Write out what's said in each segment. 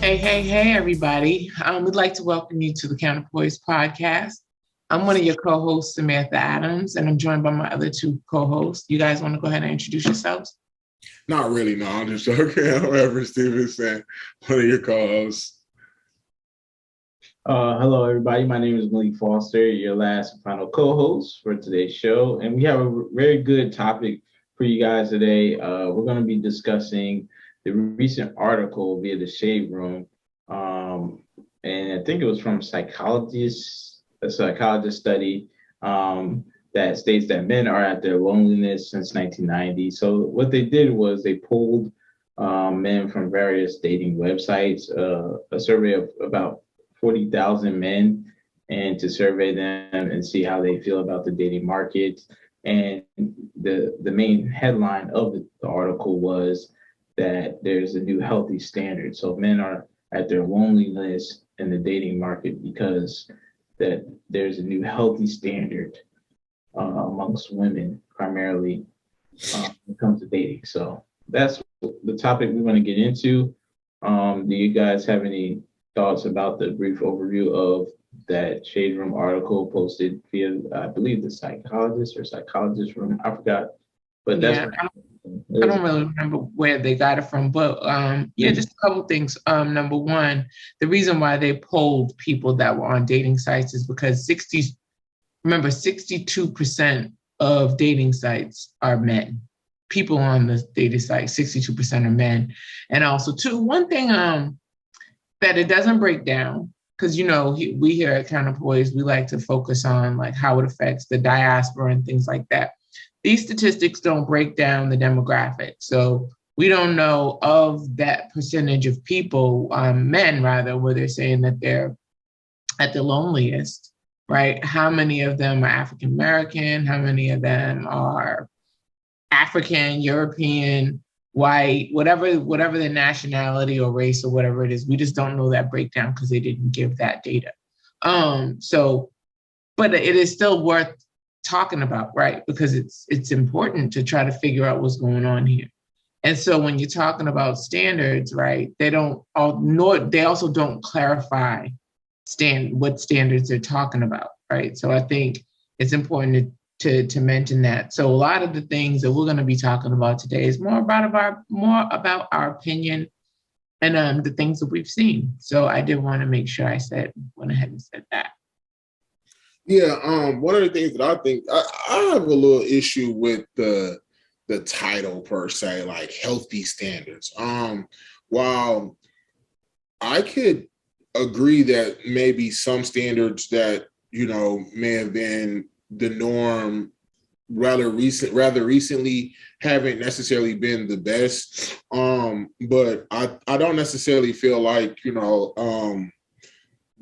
Hey, everybody. We'd like to welcome you to the Counterpoise podcast. I'm one of your co hosts, Samantha Adams, and I'm joined by my other two co hosts. You guys want to go ahead and introduce yourselves? Not really, no. I'm just joking. I'm Everett Stevenson, one of your co-hosts. Hello, everybody. My name is Malik Foster, your last and final co-host for today's show, and we have a very good topic for you guys today. We're going to be discussing the recent article via TheShadeRoom, and I think it was from a psychologist study that states that men are at their loneliest since 1990. So what they did was they pulled men from various dating websites, a survey of about 40,000 men, and to survey them and see how they feel about the dating market. And the main headline of the article was that there's a new healthy standard. So men are at their loneliness in the dating market because that there's a new healthy standard amongst women, primarily when it comes to dating. So that's the topic we want to get into. Do you guys have any thoughts about the brief overview of that Shade Room article posted via, I believe, the psychologist room? I forgot, but that's Yeah, what I it was. don't really remember where they got it from, but yeah, just a couple things. Number one, the reason why they polled people that were on dating sites is because 62% of dating sites are men. People on the dating site, 62% are men. And also, two, one thing that it doesn't break down, because we here at Counterpoise, we like to focus on like how it affects the diaspora and things like that. These statistics don't break down the demographic. So we don't know of that percentage of people, men rather, where they're saying that they're at the loneliest, right? How many of them are African American? How many of them are African, European, white, whatever the nationality or race or whatever it is? We just don't know that breakdown because they didn't give that data. So, but it is still worth talking about, right? Because it's important to try to figure out what's going on here. And so when you're talking about standards, right, they also don't clarify what standards they're talking about, right? So I think it's important to mention that. So a lot of the things that we're going to be talking about today is more about our opinion and the things that we've seen. So I did want to make sure went ahead and said that. Yeah, one of the things that I think I have a little issue with the title per se, like healthy standards. While I could agree that maybe some standards that may have been the norm rather recently haven't necessarily been the best. But I don't necessarily feel like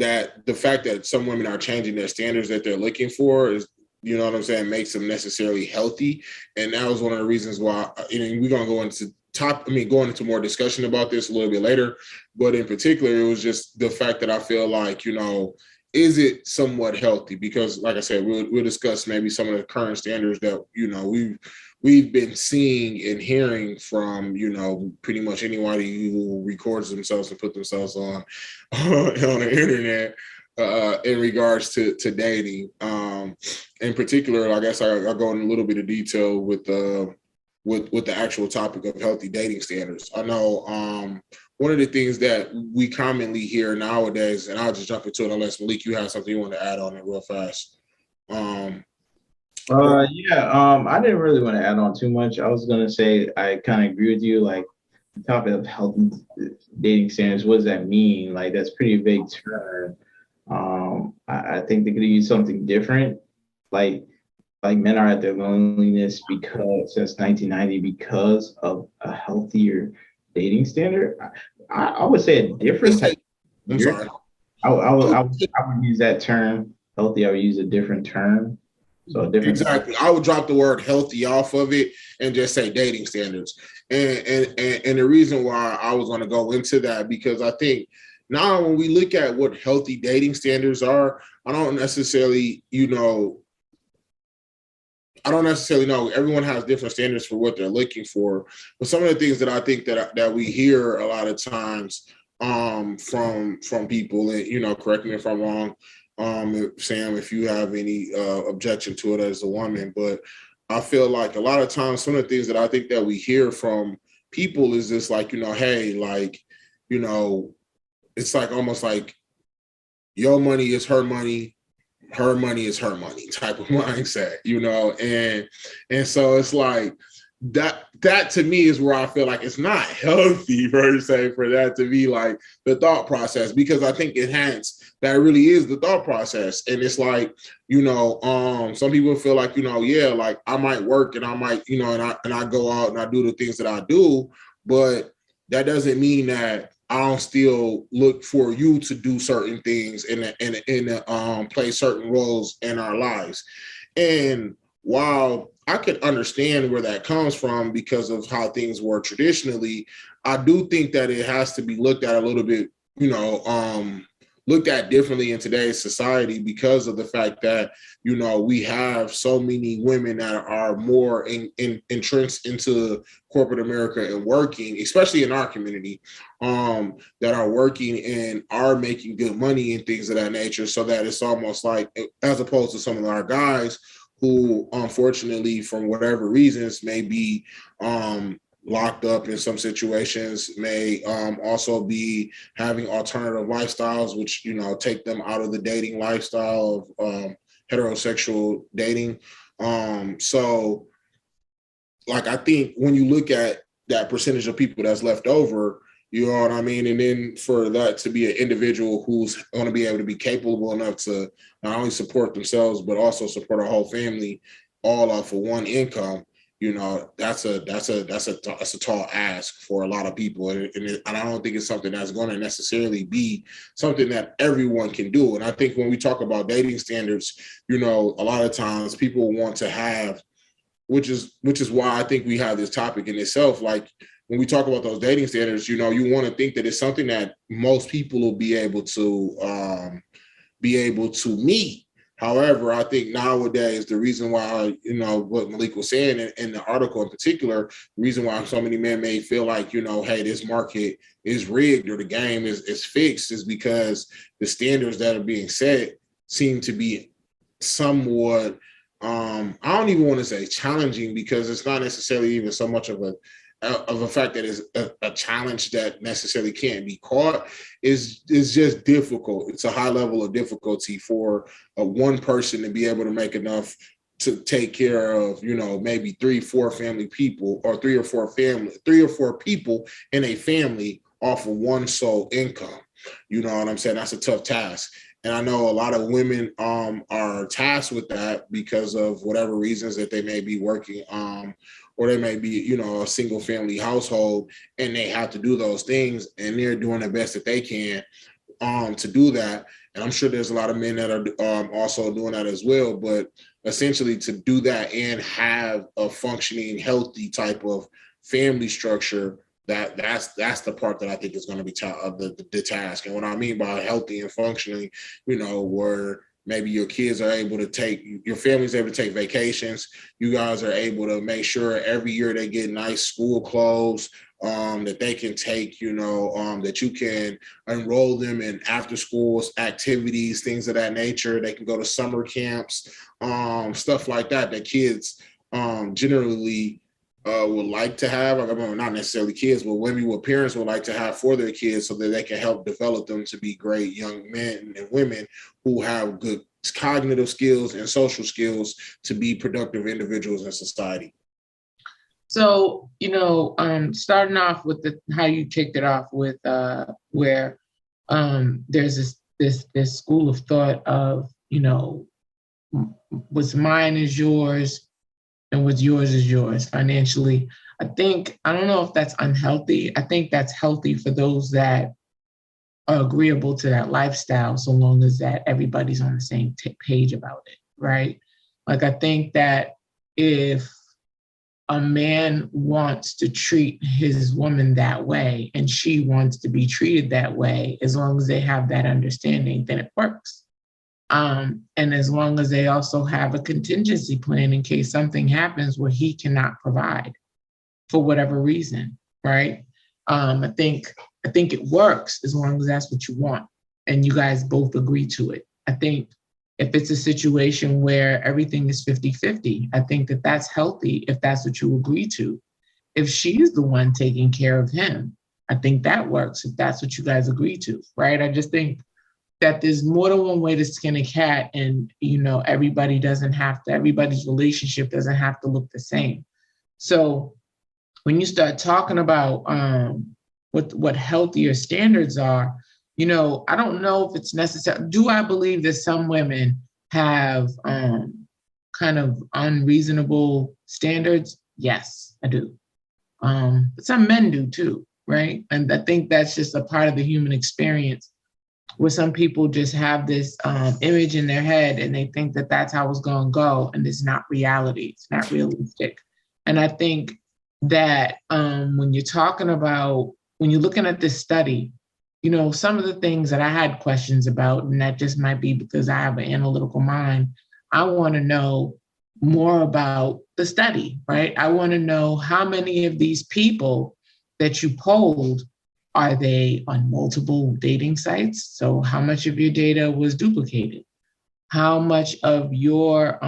that the fact that some women are changing their standards that they're looking for is, what I'm saying, makes them necessarily healthy. And that was one of the reasons why, we're going to go into more discussion about this a little bit later. But in particular, it was just the fact that I feel like, is it somewhat healthy? Because like I said, we'll discuss maybe some of the current standards that, we've been seeing and hearing from, pretty much anybody who records themselves and put themselves on the internet in regards to dating. In particular, I guess I'll go in a little bit of detail with the actual topic of healthy dating standards. I know one of the things that we commonly hear nowadays, and I'll just jump into it unless Malik, you have something you want to add on it real fast. I didn't really want to add on too much. I was gonna say I kind of agree with you. Like the topic of healthy dating standards, what does that mean? Like that's pretty vague term. I think they could use something different. Like men are at their loneliness because since 1990 because of a healthier dating standard. I would say a different type. I'm sorry. I would use that term healthy. I would use a different term. So a different Exactly. I would drop the word healthy off of it and just say dating standards. And the reason why I was going to go into that, because I think now when we look at what healthy dating standards are, I don't necessarily know. Everyone has different standards for what they're looking for. But some of the things that I think that we hear a lot of times from people. And, you know, correct me if I'm wrong, Sam, if you have any objection to it as a woman. But I feel like a lot of times some of the things that I think that we hear from people is just like, you know, hey, like, you know, it's like almost like your money is her money is her money type of mindset, you know, and so it's like that to me is where I feel like it's not healthy per se for that to be like the thought process, because I think that really is the thought process. And it's like, you know, some people feel like, you know, yeah, like I might work and I might, you know, and I go out and I do the things that I do, but that doesn't mean that I don't still look for you to do certain things and play certain roles in our lives. And while I could understand where that comes from because of how things were traditionally, I do think that it has to be looked at a little bit, you know, looked at differently in today's society because of the fact that, you know, we have so many women that are more entrenched into corporate America and working, especially in our community, that are working and are making good money and things of that nature. So that it's almost like, as opposed to some of our guys who, unfortunately, from whatever reasons, may be locked up in some situations, may also be having alternative lifestyles, which, you know, take them out of the dating lifestyle of heterosexual dating. So, like, I think when you look at that percentage of people that's left over, you know what I mean? And then for that to be an individual who's going to be able to be capable enough to not only support themselves, but also support a whole family all off of one income, you know, that's a tall ask for a lot of people. And I don't think it's something that's going to necessarily be something that everyone can do. And I think when we talk about dating standards, you know, a lot of times people want to have, which is why I think we have this topic in itself. Like, when we talk about those dating standards, you know, you want to think that it's something that most people will be able to meet. However, I think nowadays the reason why, you know, what Malik was saying in the article in particular, the reason why so many men may feel like, you know, hey, this market is rigged or the game is fixed, is because the standards that are being set seem to be somewhat, I don't even want to say challenging, because it's not necessarily even so much of a fact that is a challenge that necessarily can't be caught, is just difficult. It's a high level of difficulty for one person to be able to make enough to take care of, you know, maybe 3-4 family people, or 3 or 4 people in a family off of one sole income. You know what I'm saying? That's a tough task. And I know a lot of women are tasked with that because of whatever reasons that they may be working, or they may be, you know, a single family household, and they have to do those things, and they're doing the best that they can to do that. And I'm sure there's a lot of men that are also doing that as well. But essentially, to do that and have a functioning, healthy type of family structure, that's the part that I think is going to be the task. And what I mean by healthy and functioning, you know, where maybe your kids are able to your family's able to take vacations. You guys are able to make sure every year they get nice school clothes, that they can take, you know, that you can enroll them in after school activities, things of that nature. They can go to summer camps, stuff like that, that kids generally would like to have. I mean, not necessarily kids, but maybe what parents would like to have for their kids, so that they can help develop them to be great young men and women who have good cognitive skills and social skills to be productive individuals in society. So, you know, starting off with how you kicked it off with where there's this school of thought of, you know, what's mine is yours, and what's yours is yours financially. I don't know if that's unhealthy. I think that's healthy for those that are agreeable to that lifestyle, so long as that everybody's on the same page about it, right? Like, I think that if a man wants to treat his woman that way and she wants to be treated that way, as long as they have that understanding, then it works. And as long as they also have a contingency plan in case something happens where he cannot provide for whatever reason, right? I think I think it works as long as that's what you want and you guys both agree to it. I think if it's a situation where everything is 50-50, I think that that's healthy if that's what you agree to. If she's the one taking care of him, I think that works if that's what you guys agree to, right? I just think that there's more than one way to skin a cat, and everybody's relationship doesn't have to look the same. So when you start talking about what healthier standards are, I don't know if it's necessary. Do I believe that some women have kind of unreasonable standards? Yes, I do. But some men do too, right? And I think that's just a part of the human experience, where some people just have this image in their head and they think that that's how it's going to go, and it's not reality. It's not realistic. And I think that when you're looking at this study, some of the things that I had questions about, and that just might be because I have an analytical mind, I want to know more about the study, right? I want to know how many of these people that you polled, are they on multiple dating sites? So how much of your data was duplicated? How much of your,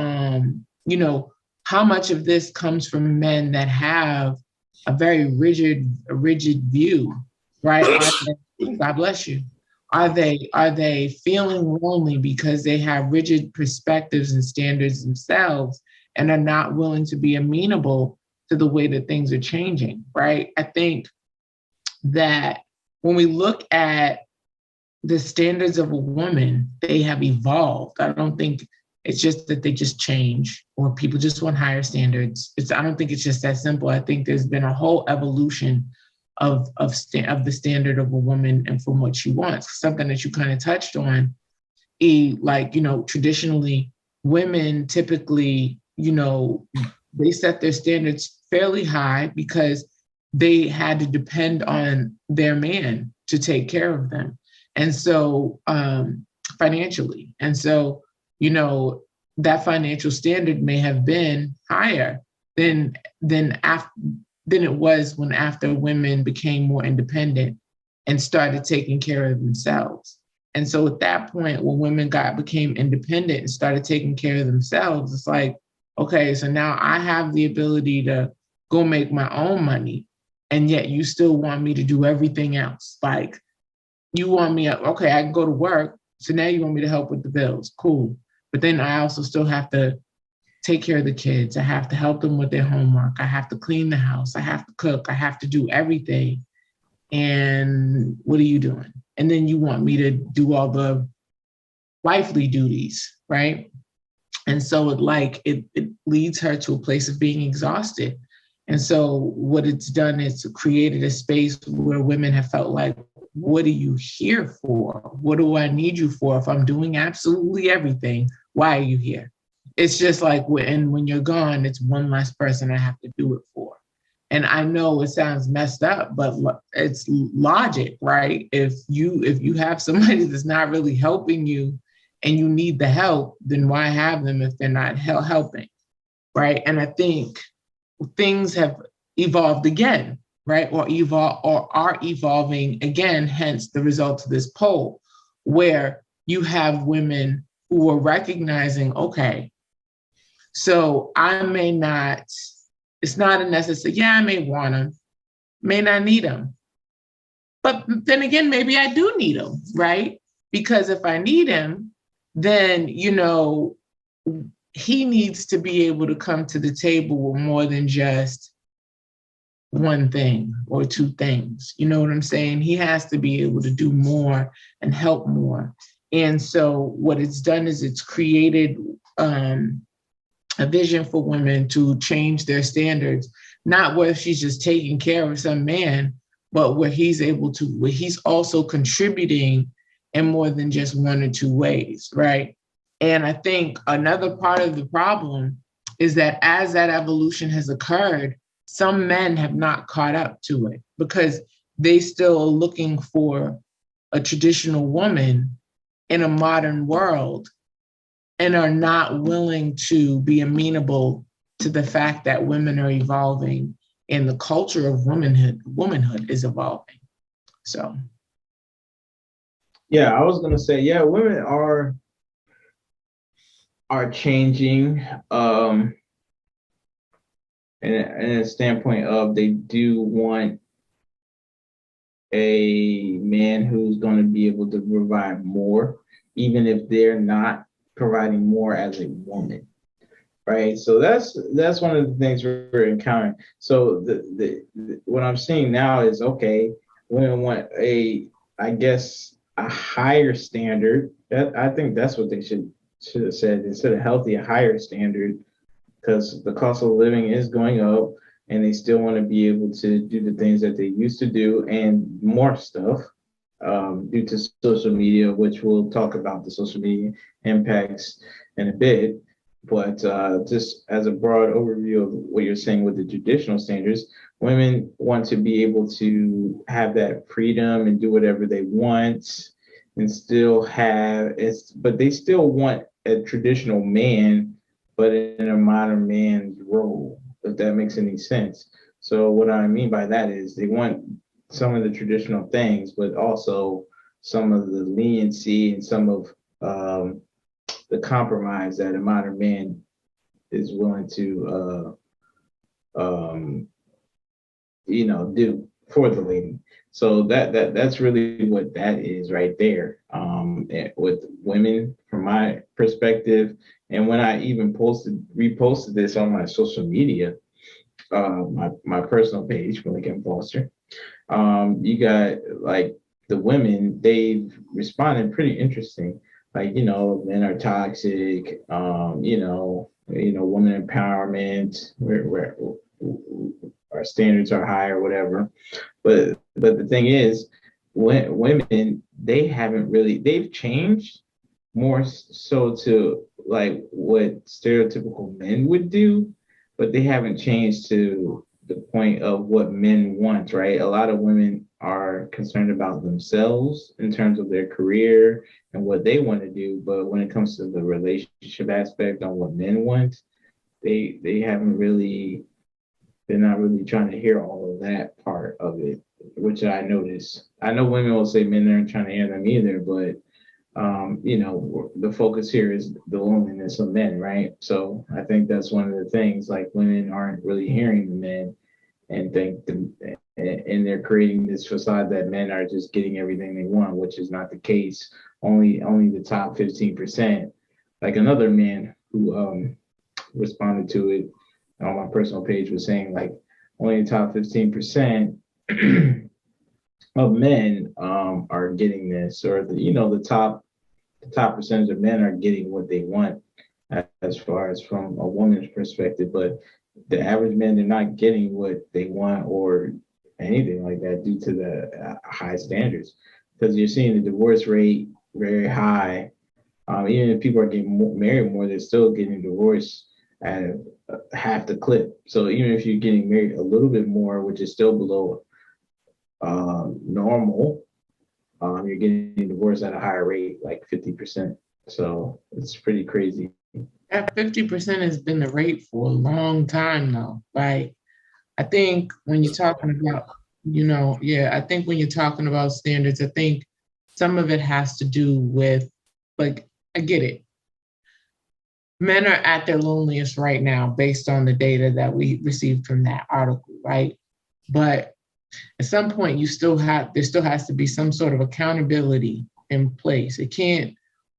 how much of this comes from men that have a very rigid view, right? God bless you. Are they feeling lonely because they have rigid perspectives and standards themselves and are not willing to be amenable to the way that things are changing, right? I think that when we look at the standards of a woman, they have evolved. I don't think it's just that they just change or people just want higher standards. I don't think it's just that simple. I think there's been a whole evolution of the standard of a woman and from what she wants. Something that you kind of touched on, traditionally women typically, they set their standards fairly high because they had to depend on their man to take care of them. And so financially. And so, that financial standard may have been higher than it was when after women became more independent and started taking care of themselves. And so at that point, when women became independent and started taking care of themselves, it's like, okay, so now I have the ability to go make my own money. And yet you still want me to do everything else. Like you want me, okay, I can go to work. So now you want me to help with the bills. Cool. But then I also still have to take care of the kids. I have to help them with their homework. I have to clean the house. I have to cook. I have to do everything. And what are you doing? And then you want me to do all the wifely duties, right? And so it leads her to a place of being exhausted. And so what it's done is created a space where women have felt like, what are you here for? What do I need you for? If I'm doing absolutely everything, why are you here? It's just like when you're gone, it's one less person I have to do it for. And I know it sounds messed up, but it's logic, right? If you have somebody that's not really helping you and you need the help, then why have them if they're not helping, right? And I think things have evolved again, right? Or are evolving again, hence the results of this poll, where you have women who are recognizing, okay, so I may not, it's not a necessary, yeah, I may want them, may not need them. But then again, maybe I do need them, right? Because if I need him, then, he needs to be able to come to the table with more than just one thing or two things. You know what I'm saying? He has to be able to do more and help more. And so what it's done is it's created a vision for women to change their standards, not where she's just taking care of some man, but where he's also contributing in more than just one or two ways, right? And I think another part of the problem is that as that evolution has occurred, some men have not caught up to it because they still are looking for a traditional woman in a modern world and are not willing to be amenable to the fact that women are evolving and the culture of womanhood is evolving. So Yeah, I was gonna say, yeah, women are changing in a standpoint of they do want a man who's going to be able to provide more, even if they're not providing more as a woman, right? So that's one of the things we're encountering. So the what I'm seeing now is, okay, women want I guess a higher standard. That I think that's what they should have said, instead of healthy, a higher standard, because the cost of living is going up, and they still want to be able to do the things that they used to do and more stuff, due to social media, which we'll talk about the social media impacts in a bit. But just as a broad overview of what you're saying with the traditional standards, women want to be able to have that freedom and do whatever they want, and still have it's, but they still want a traditional man, but in a modern man's role, if that makes any sense. So what I mean by that is they want some of the traditional things, but also some of the leniency and some of the compromise that a modern man is willing to, do for the lady. So that's really what that is right there, with women from my perspective. And when I even reposted this on my social media, my personal page, Malik M. Foster, you got like the women, they've responded pretty interesting. Like, men are toxic, women empowerment, where our standards are high or whatever. But the thing is, when women, they've changed more so to like what stereotypical men would do, but they haven't changed to the point of what men want, right? A lot of women are concerned about themselves in terms of their career and what they want to do, but when it comes to the relationship aspect on what men want, they haven't really, they're not really trying to hear all of that part of it, which I notice. I know women will say men aren't trying to hear them either, but the focus here is the loneliness of men, right? So I think that's one of the things, like women aren't really hearing the men, and and they're creating this facade that men are just getting everything they want, which is not the case. Only the top 15%. Like another man who responded to it on my personal page was saying, like, only the top 15% of men are getting this, or the top percentage of men are getting what they want, as far as from a woman's perspective. But the average men, they're not getting what they want or anything like that due to the high standards, because you're seeing the divorce rate very high. Even if people are getting married more, they're still getting divorced at half the clip. So even if you're getting married a little bit more, which is still below normal, you're getting divorced at a higher rate, like 50%. So it's pretty crazy. that 50% has been the rate for a long time now, right? I think when you're talking about, I think when you're talking about standards, I think some of it has to do with, like, I get it. Men are at their loneliest right now based on the data that we received from that article, right? But at some point, there still has to be some sort of accountability in place. It can't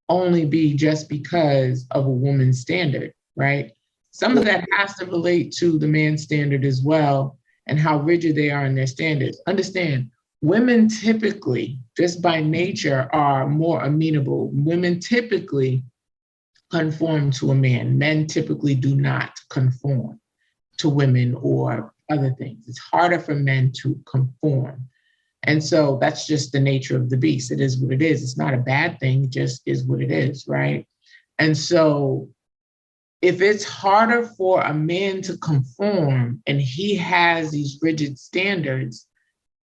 only be just because of a woman's standard, right? Some of that has to relate to the man's standard as well, and how rigid they are in their standards. Understand, women typically, just by nature, are more amenable. Women typically conform to a man. Men typically do not conform to women or other things. It's harder for men to conform. And so that's just the nature of the beast. It is what it is. It's not a bad thing, it just is what it is, right? And so if it's harder for a man to conform and he has these rigid standards,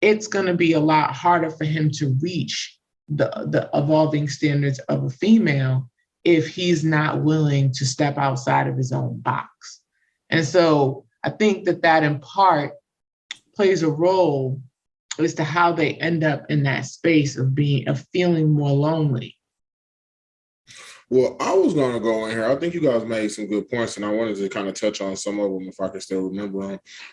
it's going to be a lot harder for him to reach the evolving standards of a female if he's not willing to step outside of his own box. And so I think that in part plays a role as to how they end up in that space of feeling more lonely. Well, I was going to go in here. I think you guys made some good points, and I wanted to kind of touch on some of them if I can still remember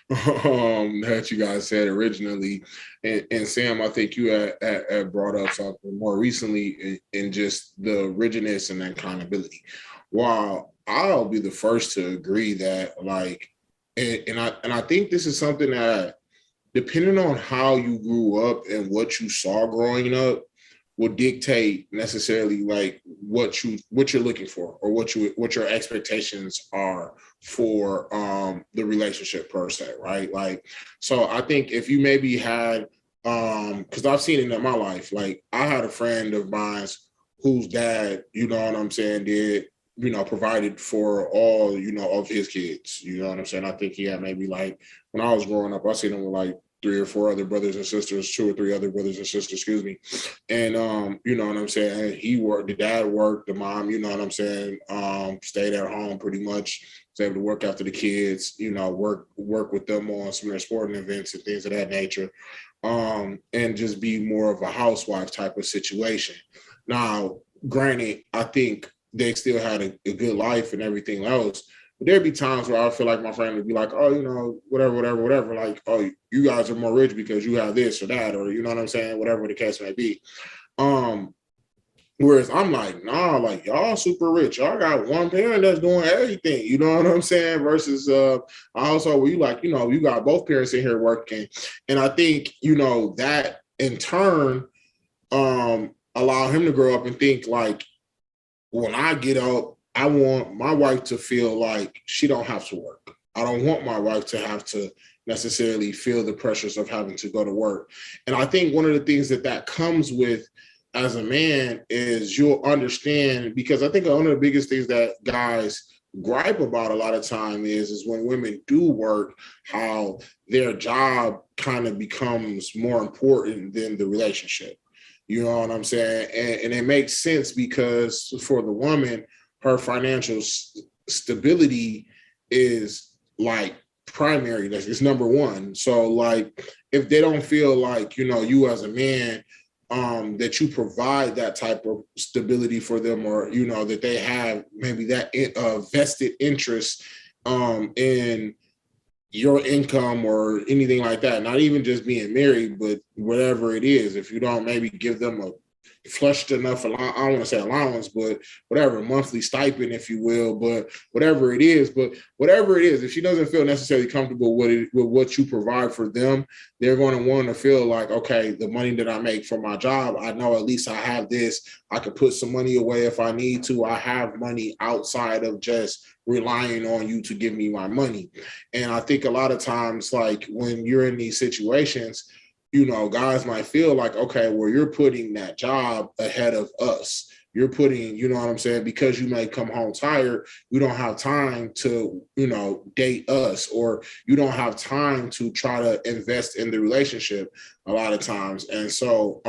them that you guys said originally. And Sam, I think you had brought up something more recently in just the rigidness and accountability. While I'll be the first to agree that, like, and I think this is something that, depending on how you grew up and what you saw growing up, will dictate necessarily like what you're looking for, or what your expectations are for the relationship per se, right? Like, so I think if you maybe had because I've seen it in my life, like I had a friend of mine whose dad, you know what I'm saying, did, you know, provided for all, you know, of his kids, you know what I'm saying. I think he had maybe, like, when I was growing up, I seen him with like 3 or 4 other brothers and sisters, 2 or 3 other brothers and sisters, excuse me. And you know what I'm saying, he worked, the dad worked, the mom, you know what I'm saying, stayed at home pretty much, was able to work after the kids, you know, work with them on some of their sporting events and things of that nature, and just be more of a housewife type of situation. Now, granted, I think they still had a good life and everything else, but there'd be times where I feel like my friend would be like, oh, you know, whatever. Like, oh, you guys are more rich because you have this or that, or, you know what I'm saying? Whatever the case may be. Whereas I'm like, nah, like, y'all super rich. Y'all got one parent that's doing everything. You know what I'm saying? Versus a household where you, like, you know, you got both parents in here working. And I think, you know, that in turn allow him to grow up and think like, when I get up, I want my wife to feel like she don't have to work. I don't want my wife to have to necessarily feel the pressures of having to go to work. And I think one of the things that comes with as a man is you'll understand, because I think one of the biggest things that guys gripe about a lot of time is when women do work, how their job kind of becomes more important than the relationship. You know what I'm saying? And it makes sense because for the woman, her financial stability is like primary. It's number one. So like, if they don't feel like, you know, you as a man, that you provide that type of stability for them, or, you know, that they have maybe that vested interest in your income or anything like that, not even just being married, but whatever it is, if you don't maybe give them a flushed enough, I don't want to say allowance, but whatever, monthly stipend, if you will, but whatever it is, if she doesn't feel necessarily comfortable with what you provide for them, they're going to want to feel like, okay, the money that I make from my job, I know at least I have this, I could put some money away if I need to, I have money outside of just relying on you to give me my money. And I think a lot of times, like when you're in these situations, you know, guys might feel like, okay, well, you're putting that job ahead of us. You're putting, you know what I'm saying, because you may come home tired, you don't have time to, you know, date us, or you don't have time to try to invest in the relationship a lot of times. And so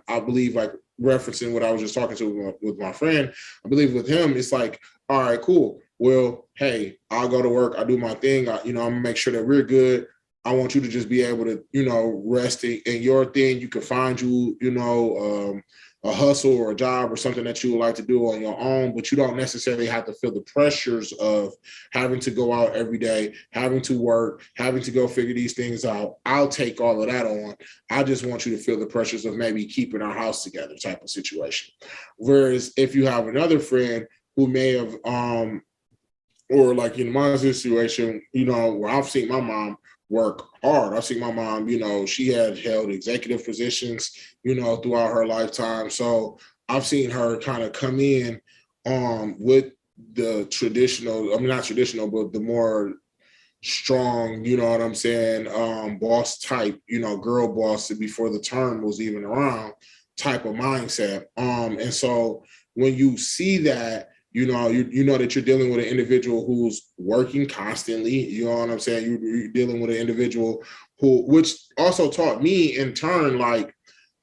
I believe, like, referencing what I was just talking to with my friend, I believe with him, it's like, all right, cool. Well, hey, I'll go to work. I do my thing. I'm going to make sure that we're good. I want you to just be able to, you know, rest in your thing. You can find you, you know, a hustle or a job or something that you would like to do on your own, but you don't necessarily have to feel the pressures of having to go out every day, having to work, having to go figure these things out. I'll take all of that on. I just want you to feel the pressures of maybe keeping our house together type of situation. Whereas if you have another friend who may have, or like in my situation, you know, where I've seen my mom work hard. I've seen my mom, you know, she had held executive positions, you know, throughout her lifetime. So I've seen her kind of come in with the traditional, I mean, not traditional, but the more strong, you know what I'm saying, boss type, you know, girl boss before the term was even around type of mindset. And so when you see that, you know that you're dealing with an individual who's working constantly. You know what I'm saying? You're dealing with an individual which also taught me in turn, like,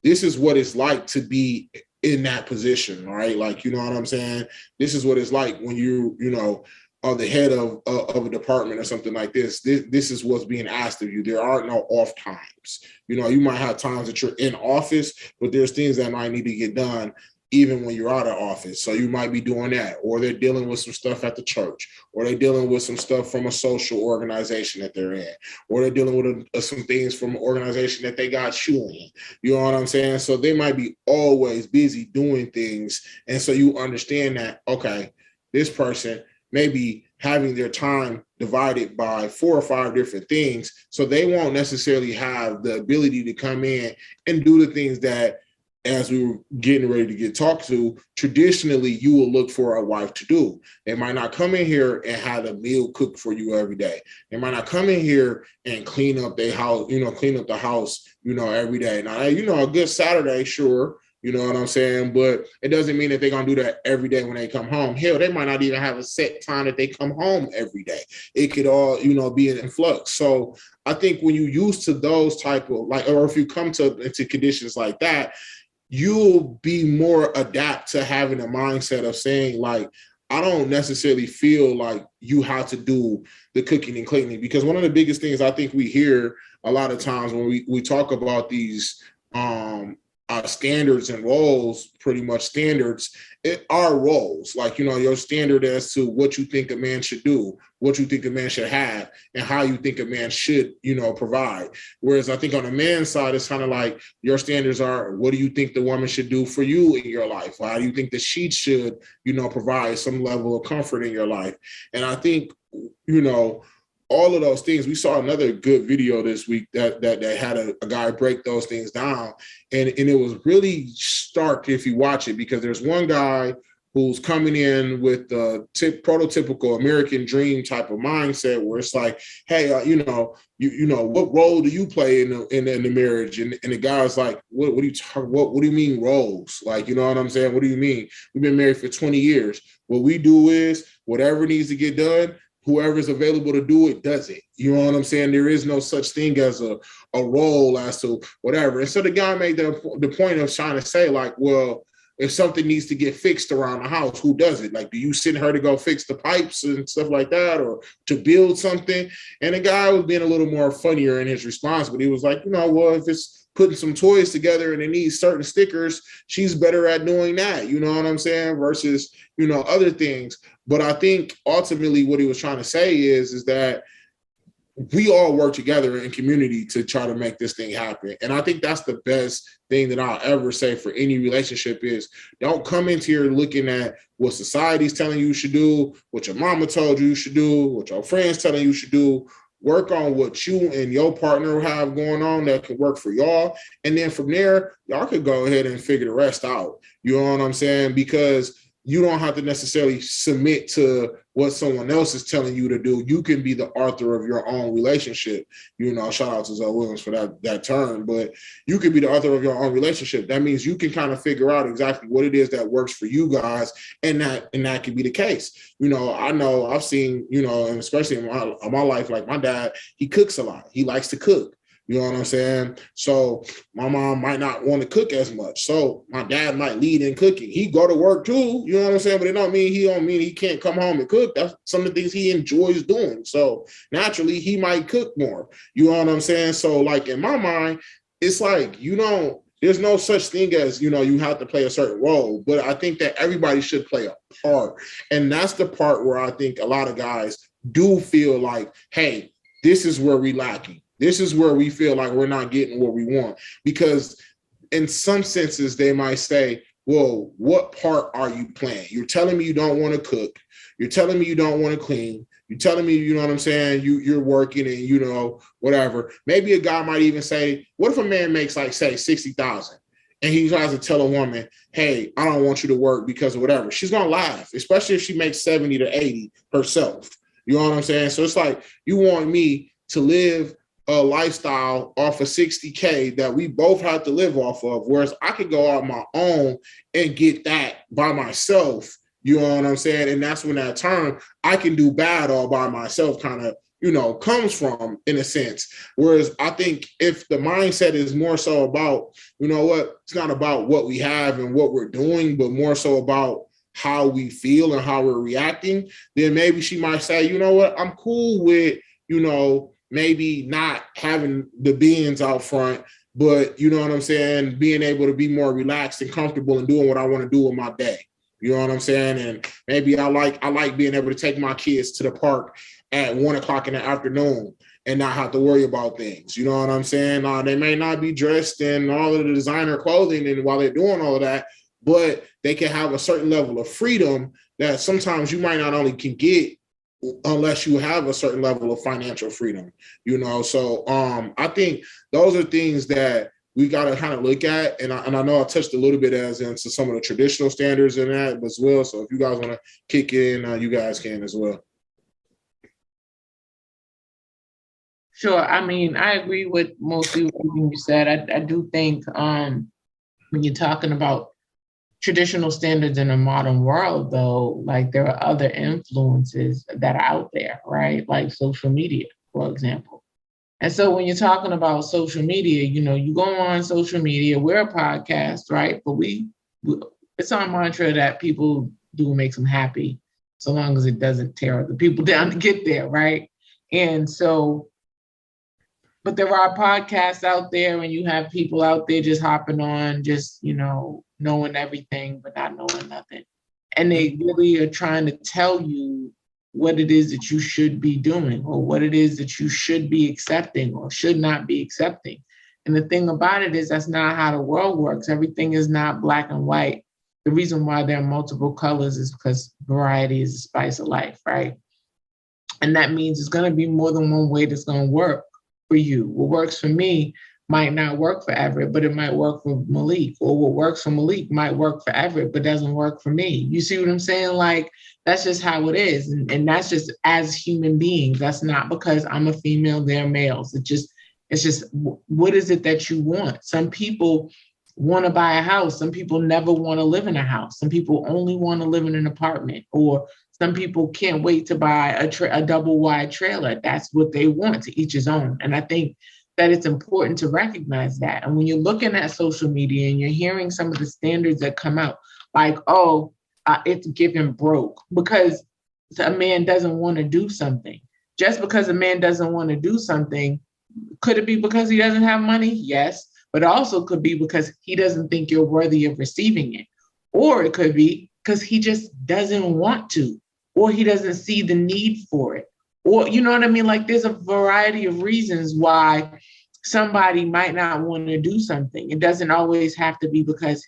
this is what it's like to be in that position, right? Like, you know what I'm saying? This is what it's like when you know, the head of a department or something like this is what's being asked of you. There are no off times. You might have times that you're in office, but there's things that might need to get done even when you're out of office. So you might be doing that, or they're dealing with some stuff at the church, or they're dealing with some stuff from a social organization that they're in, or they're dealing with some things from an organization that they got you in. You know what I'm saying? So they might be always busy doing things. And so you understand that, okay, this person may be having their time divided by 4 or 5 different things. So they won't necessarily have the ability to come in and do the things that, as we were getting ready to get talked to, traditionally you will look for a wife to do. They might not come in here and have a meal cooked for you every day. They might not come in here and clean up their house, clean up the house, every day. Now, a good Saturday, sure, you know what I'm saying? But it doesn't mean that they're going to do that every day when they come home. Hell, they might not even have a set time that they come home every day. It could all, be in flux. So I think when you used to those type of or if you come into conditions like that, you'll be more adapt to having a mindset of saying, I don't necessarily feel like you have to do the cooking and cleaning. Because one of the biggest things I think we hear a lot of times when we talk about these standards and roles, pretty much standards, it are roles. Your standard as to what you think a man should do, what you think a man should have, and how you think a man should, provide. Whereas I think on the man's side, it's kind of like your standards are, what do you think the woman should do for you in your life? How do you think that she should, provide some level of comfort in your life? And I think, all of those things. We saw another good video this week that had a guy break those things down. And it was really stark if you watch it, because there's one guy who's coming in with the prototypical American dream type of mindset, where it's like, hey, what role do you play in the marriage? And the guy's like, what are you talking? What do you mean roles? You know what I'm saying? What do you mean? We've been married for 20 years. What we do is whatever needs to get done, whoever's available to do it does it. You know what I'm saying? There is no such thing as a role as to whatever. And so the guy made the point of trying to say, well, if something needs to get fixed around the house, who does it? Do you send her to go fix the pipes and stuff like that, or to build something? And the guy was being a little more funnier in his response, but he was like, well, if it's putting some toys together and it needs certain stickers, she's better at doing that. You know what I'm saying? Versus, other things. But I think ultimately what he was trying to say is that we all work together in community to try to make this thing happen. And I think that's the best thing that I'll ever say for any relationship is, don't come into here looking at what society's telling you should do, what your mama told you should do, what your friends telling you should do. Work on what you and your partner have going on that can work for y'all. And then from there, y'all could go ahead and figure the rest out. You know what I'm saying? Because you don't have to necessarily submit to what someone else is telling you to do. You can be the author of your own relationship. Shout out to Zoe Williams for that term, but you can be the author of your own relationship. That means you can kind of figure out exactly what it is that works for you guys, and that can be the case. I know I've seen, and especially in my life, like my dad, he cooks a lot. He likes to cook. You know what I'm saying? So my mom might not want to cook as much. So my dad might lead in cooking. He go to work too, you know what I'm saying? But it don't mean he can't come home and cook. That's some of the things he enjoys doing. So naturally he might cook more. You know what I'm saying? So in my mind, it's there's no such thing as, you have to play a certain role. But I think that everybody should play a part. And that's the part where I think a lot of guys do feel like, hey, this is where we're lacking. This is where we feel like we're not getting what we want, because in some senses they might say, well, what part are you playing? You're telling me you don't want to cook. You're telling me you don't want to clean. You're telling me, you know what I'm saying? You're working and, whatever. Maybe a guy might even say, what if a man makes say $60,000 and he tries to tell a woman, hey, I don't want you to work because of whatever. She's going to laugh, especially if she makes 70 to 80 herself. You know what I'm saying? So it's like, you want me to live a lifestyle off of $60K that we both have to live off of, whereas I could go out on my own and get that by myself. You know what I'm saying? And that's when that term, I can do bad all by myself, kind of, comes from, in a sense. Whereas I think if the mindset is more so about, it's not about what we have and what we're doing, but more so about how we feel and how we're reacting, then maybe she might say, you know what, I'm cool with, maybe not having the beans out front, but you know what I'm saying, being able to be more relaxed and comfortable and doing what I want to do with my day. You know what I'm saying? And maybe I like being able to take my kids to the park at 1:00 in the afternoon and not have to worry about things. You know what I'm saying? They may not be dressed in all of the designer clothing and while they're doing all of that, but they can have a certain level of freedom that sometimes you might not only can get unless you have a certain level of financial freedom, So I think those are things that we got to kind of look at. And I know I touched a little bit as into some of the traditional standards in that as well. So if you guys want to kick in, you guys can as well. Sure. I mean, I agree with mostly everything you said. I do think when you're talking about traditional standards in a modern world, though, like there are other influences that are out there, right? Like social media, for example. And so when you're talking about social media, you go on social media, we're a podcast, right? But it's our mantra that people do makes them happy, so long as it doesn't tear other people down to get there, right? And so, but there are podcasts out there and you have people out there just hopping on, just, knowing everything, but not knowing nothing. And they really are trying to tell you what it is that you should be doing or what it is that you should be accepting or should not be accepting. And the thing about it is that's not how the world works. Everything is not black and white. The reason why there are multiple colors is because variety is the spice of life, right? And that means it's going to be more than one way that's going to work for you. What works for me might not work for Everett, but it might work for Malik. Or what works for Malik might work for Everett, but doesn't work for me. You see what I'm saying? Like, that's just how it is. And that's just as human beings. That's not because I'm a female, they're males. It's just, what is it that you want? Some people want to buy a house. Some people never want to live in a house. Some people only want to live in an apartment, or some people can't wait to buy a double wide trailer. That's what they want, to each his own. And I think that it's important to recognize that. And when you're looking at social media and you're hearing some of the standards that come out, like, it's given broke because a man doesn't want to do something. Just because a man doesn't want to do something, could it be because he doesn't have money? Yes. But also could be because he doesn't think you're worthy of receiving it. Or it could be because he just doesn't want to, or he doesn't see the need for it. Or, you know what I mean? Like, there's a variety of reasons why somebody might not want to do something. It doesn't always have to be because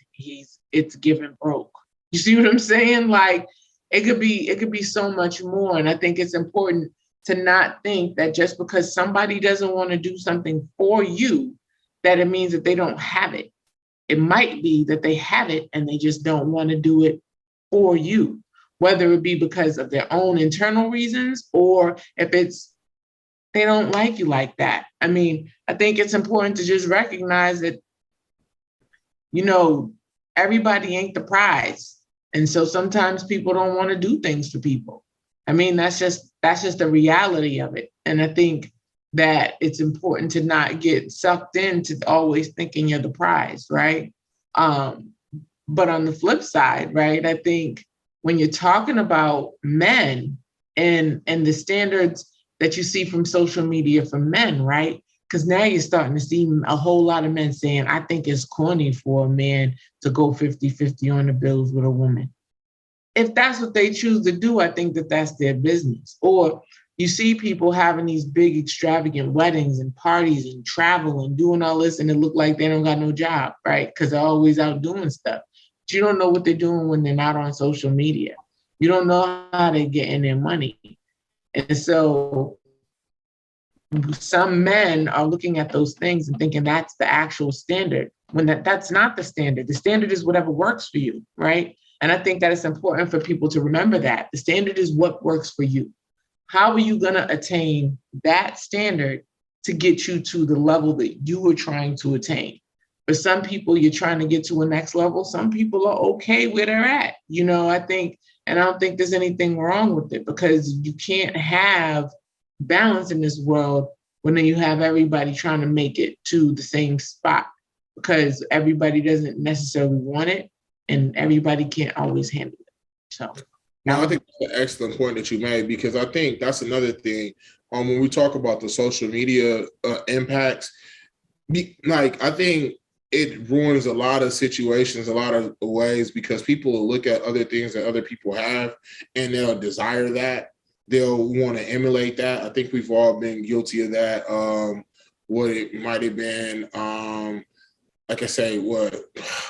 it's given broke. You see what I'm saying? Like, it could be so much more. And I think it's important to not think that just because somebody doesn't want to do something for you, that it means that they don't have it. It might be that they have it and they just don't want to do it for you, whether it be because of their own internal reasons or if it's they don't like you like that. I mean, I think it's important to just recognize that, everybody ain't the prize. And so sometimes people don't want to do things for people. I mean, that's just the reality of it. And I think that it's important to not get sucked into always thinking you're the prize, right? But on the flip side, right, I think when you're talking about men and the standards that you see from social media for men, right? Because now you're starting to see a whole lot of men saying, I think it's corny for a man to go 50-50 on the bills with a woman. If that's what they choose to do, I think that that's their business. Or you see people having these big extravagant weddings and parties and travel and doing all this, and it look like they don't got no job, right? Because they're always out doing stuff. But you don't know what they're doing when they're not on social media. You don't know how they're getting their money. And so some men are looking at those things and thinking that's the actual standard, when that's not the standard. The standard is whatever works for you, right? And I think that it's important for people to remember that. The standard is what works for you. How are you going to attain that standard to get you to the level that you were trying to attain? For some people, you're trying to get to a next level. Some people are okay where they're at. I think, and I don't think there's anything wrong with it, because you can't have balance in this world when you have everybody trying to make it to the same spot, because everybody doesn't necessarily want it and everybody can't always handle it. So no, I think that's an excellent point that you made, because I think that's another thing. When we talk about the social media impacts, like I think it ruins a lot of situations, a lot of ways, because people will look at other things that other people have and they'll desire that. They'll want to emulate that. I think we've all been guilty of that. What it might have been, like I say, what,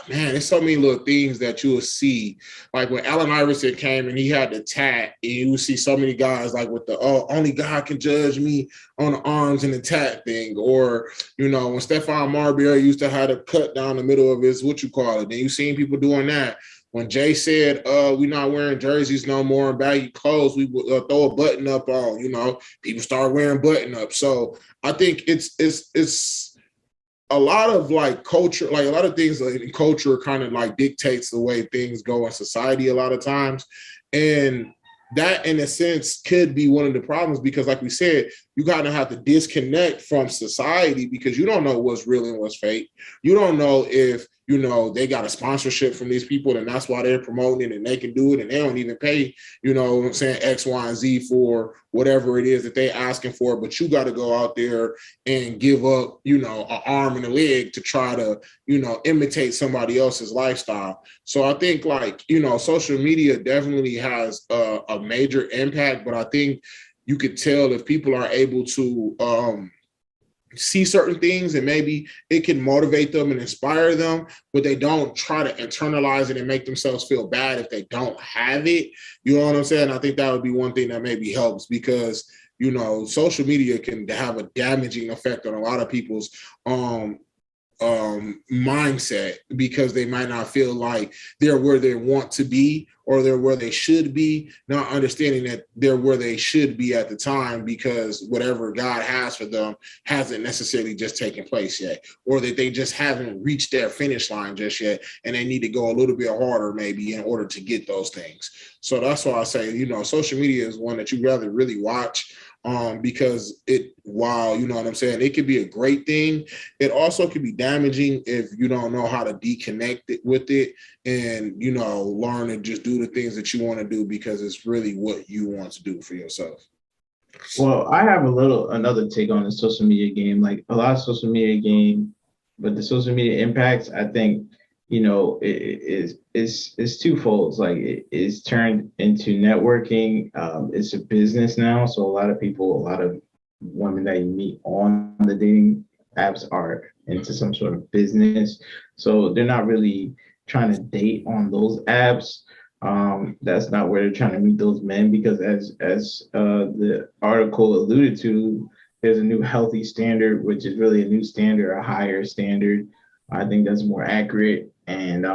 man, there's so many little things that you will see. Like when Allen Iverson came and he had the tat, and you would see so many guys like with the, oh, only God can judge me on the arms and the tat thing. Or, you know, when Stephon Marbury used to have a cut down the middle of his, then you seen people doing that. When Jay said, we're not wearing jerseys no more and baggy clothes, we throw a button up on, you know, people start wearing button up. So I think it's a lot of like culture, like a lot of things like in culture kind of like dictates the way things go in society a lot of times. And that in a sense could be one of the problems, because like we said, you kind of have to disconnect from society, because you don't know what's real and what's fake. You don't know if, you know, they got a sponsorship from these people and that's why they're promoting it and they can do it and they don't even pay, you know what I'm saying, X, Y, and Z for whatever it is that they're asking for. But you got to go out there and give up, you know, an arm and a leg to try to, you know, imitate somebody else's lifestyle. So I think, like, you know, social media definitely has a major impact, but I think you could tell if people are able to see certain things and maybe it can motivate them and inspire them, but they don't try to internalize it and make themselves feel bad if they don't have it. You know what I'm saying? I think that would be one thing that maybe helps, because, you know, social media can have a damaging effect on a lot of people's mindset, because they might not feel like they're where they want to be or they're where they should be, not understanding that they're where they should be at the time, because whatever God has for them hasn't necessarily just taken place yet, or that they just haven't reached their finish line just yet, and they need to go a little bit harder maybe in order to get those things. So that's why I say, you know, social media is one that you rather really watch, because while, you know what I'm saying, it could be a great thing, it also could be damaging if you don't know how to deconnect it with it and, you know, learn to just do the things that you want to do because it's really what you want to do for yourself. Well, I have another take on the social media game. Like a lot of social media game, but the social media impacts, I think, you know, it's twofold. Like it is turned into networking. It's a business now. So a lot of women that you meet on the dating apps are into some sort of business. So they're not really trying to date on those apps. That's not where they're trying to meet those men, because as the article alluded to, there's a new healthy standard, which is really a new standard, a higher standard. I think that's more accurate. And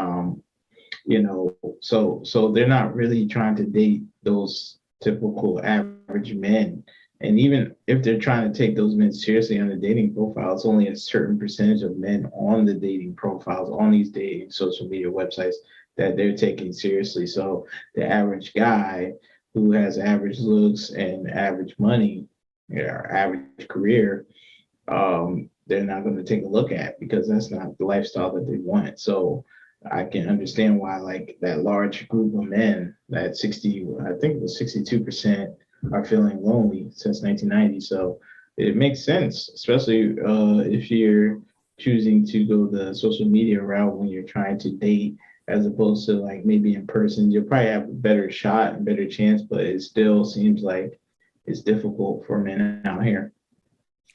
you know, so they're not really trying to date those typical average men. And even if they're trying to take those men seriously on the dating profile, it's only a certain percentage of men on the dating profiles on these dating social media websites that they're taking seriously. So the average guy who has average looks and average money, or average career, they're not going to take a look at, because that's not the lifestyle that they want. So I can understand why, like, that large group of men, that 60, I think it was 62%, are feeling lonely since 1990. So it makes sense, especially if you're choosing to go the social media route when you're trying to date, as opposed to like maybe in person. You'll probably have a better shot and better chance, but it still seems like it's difficult for men out here.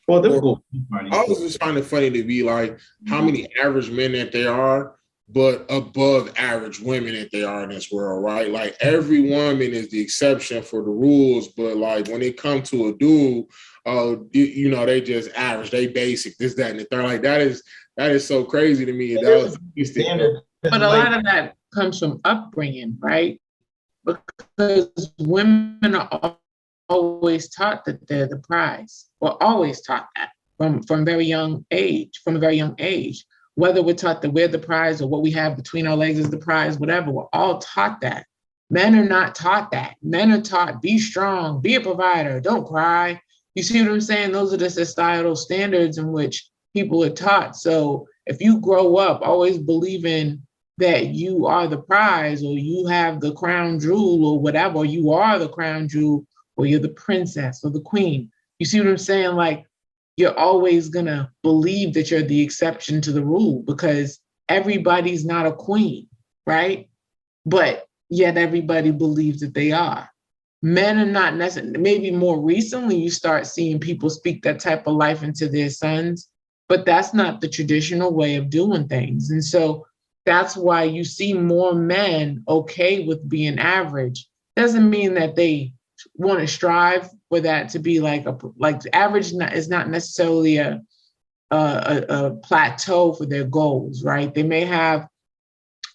Well, difficult. I was just finding it funny to be like how many average men that there are, but above average women that they are in this world, right? Like every woman is the exception for the rules, but like when it comes to a dude, you know, they just average, they basic, this, that, and the third. Like that is so crazy to me. That was but a lot of that comes from upbringing, right? Because women are always taught that they're the prize. We're always taught that from a very young age. Whether we're taught that we're the prize or what we have between our legs is the prize, whatever, we're all taught that. Men are not taught that. Men are taught, be strong, be a provider, don't cry. You see what I'm saying? Those are the societal standards in which people are taught. So if you grow up always believing that you are the prize, or you have the crown jewel, or whatever, or you are the crown jewel, or you're the princess or the queen. You see what I'm saying? Like, you're always gonna believe that you're the exception to the rule because everybody's not a queen, right? But yet everybody believes that they are. Men are not necessarily, maybe more recently you start seeing people speak that type of life into their sons, but that's not the traditional way of doing things. And so that's why you see more men okay with being average. Doesn't mean that they want to strive for that to be like average is not necessarily a plateau for their goals, right? They may have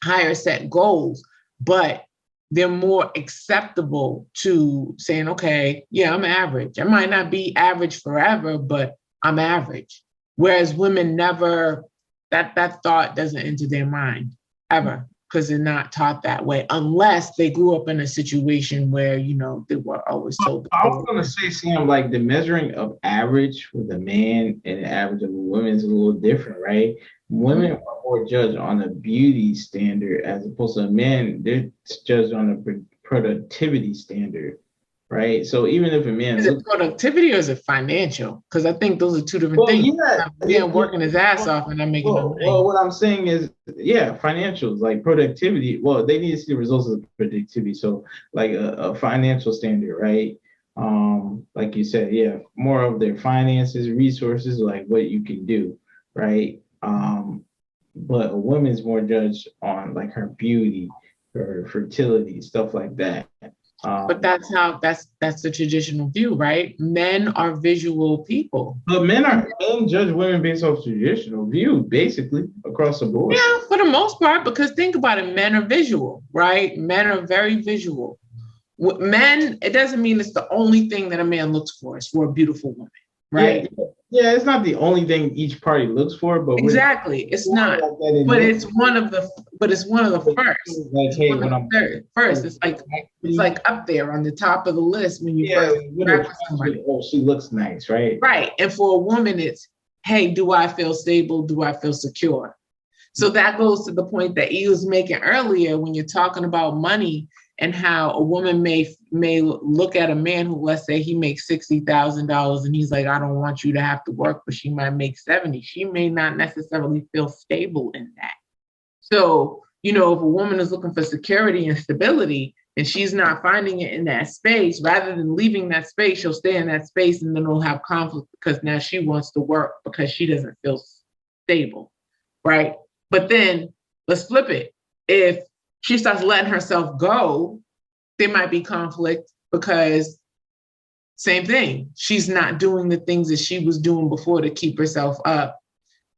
higher set goals, but they're more acceptable to saying, okay, yeah, I'm average. I might not be average forever, but I'm average. Whereas women never, that thought doesn't enter their mind ever, because they're not taught that way, unless they grew up in a situation where, they were always told. I was going to say, Sam, like the measuring of average with a man and the average of a woman is a little different, right? Women are more judged on a beauty standard as opposed to men, they're judged on a productivity standard, right? So even if a man Is it productivity or is it financial? Because I think those are two different things. Yeah, working his ass off and not making no money. Well, what I'm saying is, yeah, financials, like productivity. Well, they need to see the results of productivity. So, like a financial standard, right? Like you said, yeah, more of their finances, resources, like what you can do, right? But a woman's more judged on like her beauty, her fertility, stuff like that. But that's the traditional view, right? Men are visual people. But men judge women based off traditional view, basically across the board. Yeah, for the most part, because think about it, men are visual, right? Men are very visual. Men, it doesn't mean it's the only thing that a man looks for is for a beautiful woman, right? Yeah, it's not the only thing each party looks for, but exactly, it's not. But it's one of the first. Like, hey, when I'm first, it's like up there on the top of the list when you first interact with somebody. Oh, she looks nice, right? Right. And for a woman, it's, hey, do I feel stable? Do I feel secure? So that goes to the point that E was making earlier when you're talking about money and how a woman may look at a man who, let's say he makes $60,000 and he's like, I don't want you to have to work, but she might make 70. She may not necessarily feel stable in that. So, if a woman is looking for security and stability and she's not finding it in that space, rather than leaving that space, she'll stay in that space and then it'll have conflict because now she wants to work because she doesn't feel stable, right? But then let's flip it. If she starts letting herself go, there might be conflict because same thing. She's not doing the things that she was doing before to keep herself up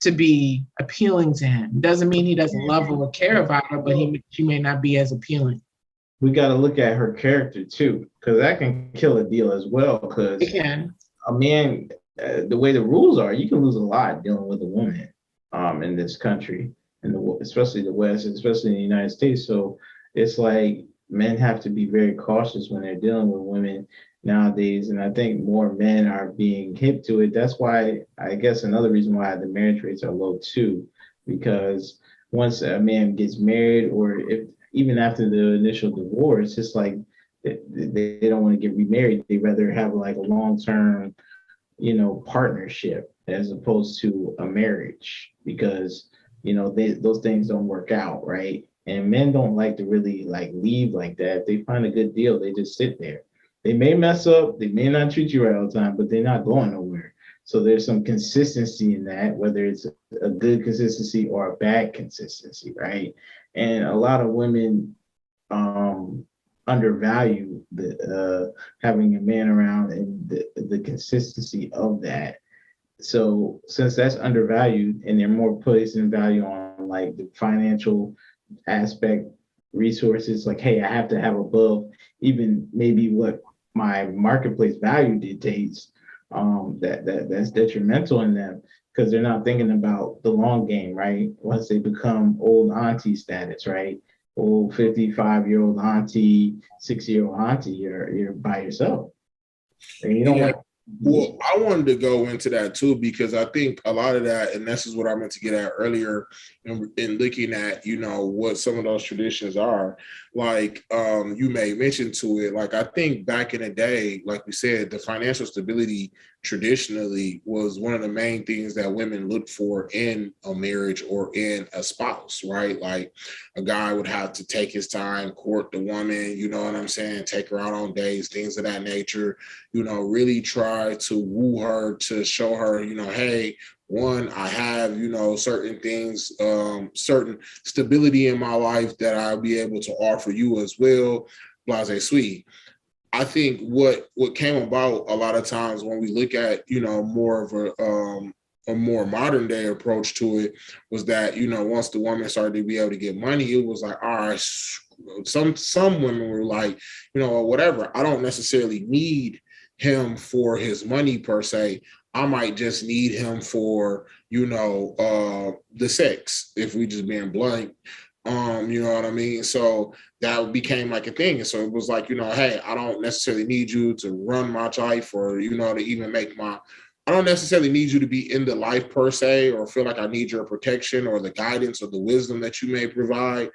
to be appealing to him. Doesn't mean he doesn't love her or care about her, but she may not be as appealing. We got to look at her character too, because that can kill a deal as well. Because it can. A man, the way the rules are, you can lose a lot dealing with a woman in this country. Especially the West, especially in the United States. So it's like men have to be very cautious when they're dealing with women nowadays. And I think more men are being hip to it. That's why, I guess another reason why the marriage rates are low too, because once a man gets married or even after the initial divorce, it's like they don't want to get remarried. They rather have like a long-term, partnership as opposed to a marriage because those things don't work out, right? And men don't like to really like leave like that. If they find a good deal, they just sit there. They may mess up, they may not treat you right all the time, but they're not going nowhere. So there's some consistency in that, whether it's a good consistency or a bad consistency, right? And a lot of women undervalue the having a man around and the consistency of that. So since that's undervalued and they're more placing value on like the financial aspect, resources, like, hey, I have to have above even maybe what my marketplace value dictates, that's detrimental in them because they're not thinking about the long game, right? Once they become old auntie status, right? Old 55-year-old auntie, 60-year-old auntie, you're by yourself. And you don't want Well, I wanted to go into that too, because I think a lot of that, and this is what I meant to get at earlier in looking at, what some of those traditions are. Like you made mention to it. Like, I think back in the day, like we said, the financial stability traditionally was one of the main things that women looked for in a marriage or in a spouse, right? Like, a guy would have to take his time, court the woman, you know what I'm saying, take her out on dates, things of that nature, really try to woo her, to show her, hey, one, I have, certain things, certain stability in my life that I'll be able to offer you as well, blase sweet. I think what came about a lot of times when we look at, more of a more modern day approach to it was that, once the woman started to be able to get money, it was like, all right, some women were like, whatever, I don't necessarily need him for his money per se. I might just need him for, the sex, if we just being blunt. You know what I mean? So that became like a thing. And so it was like, hey, I don't necessarily need you to run my life or, to even make I don't necessarily need you to be in the life per se, or feel like I need your protection or the guidance or the wisdom that you may provide.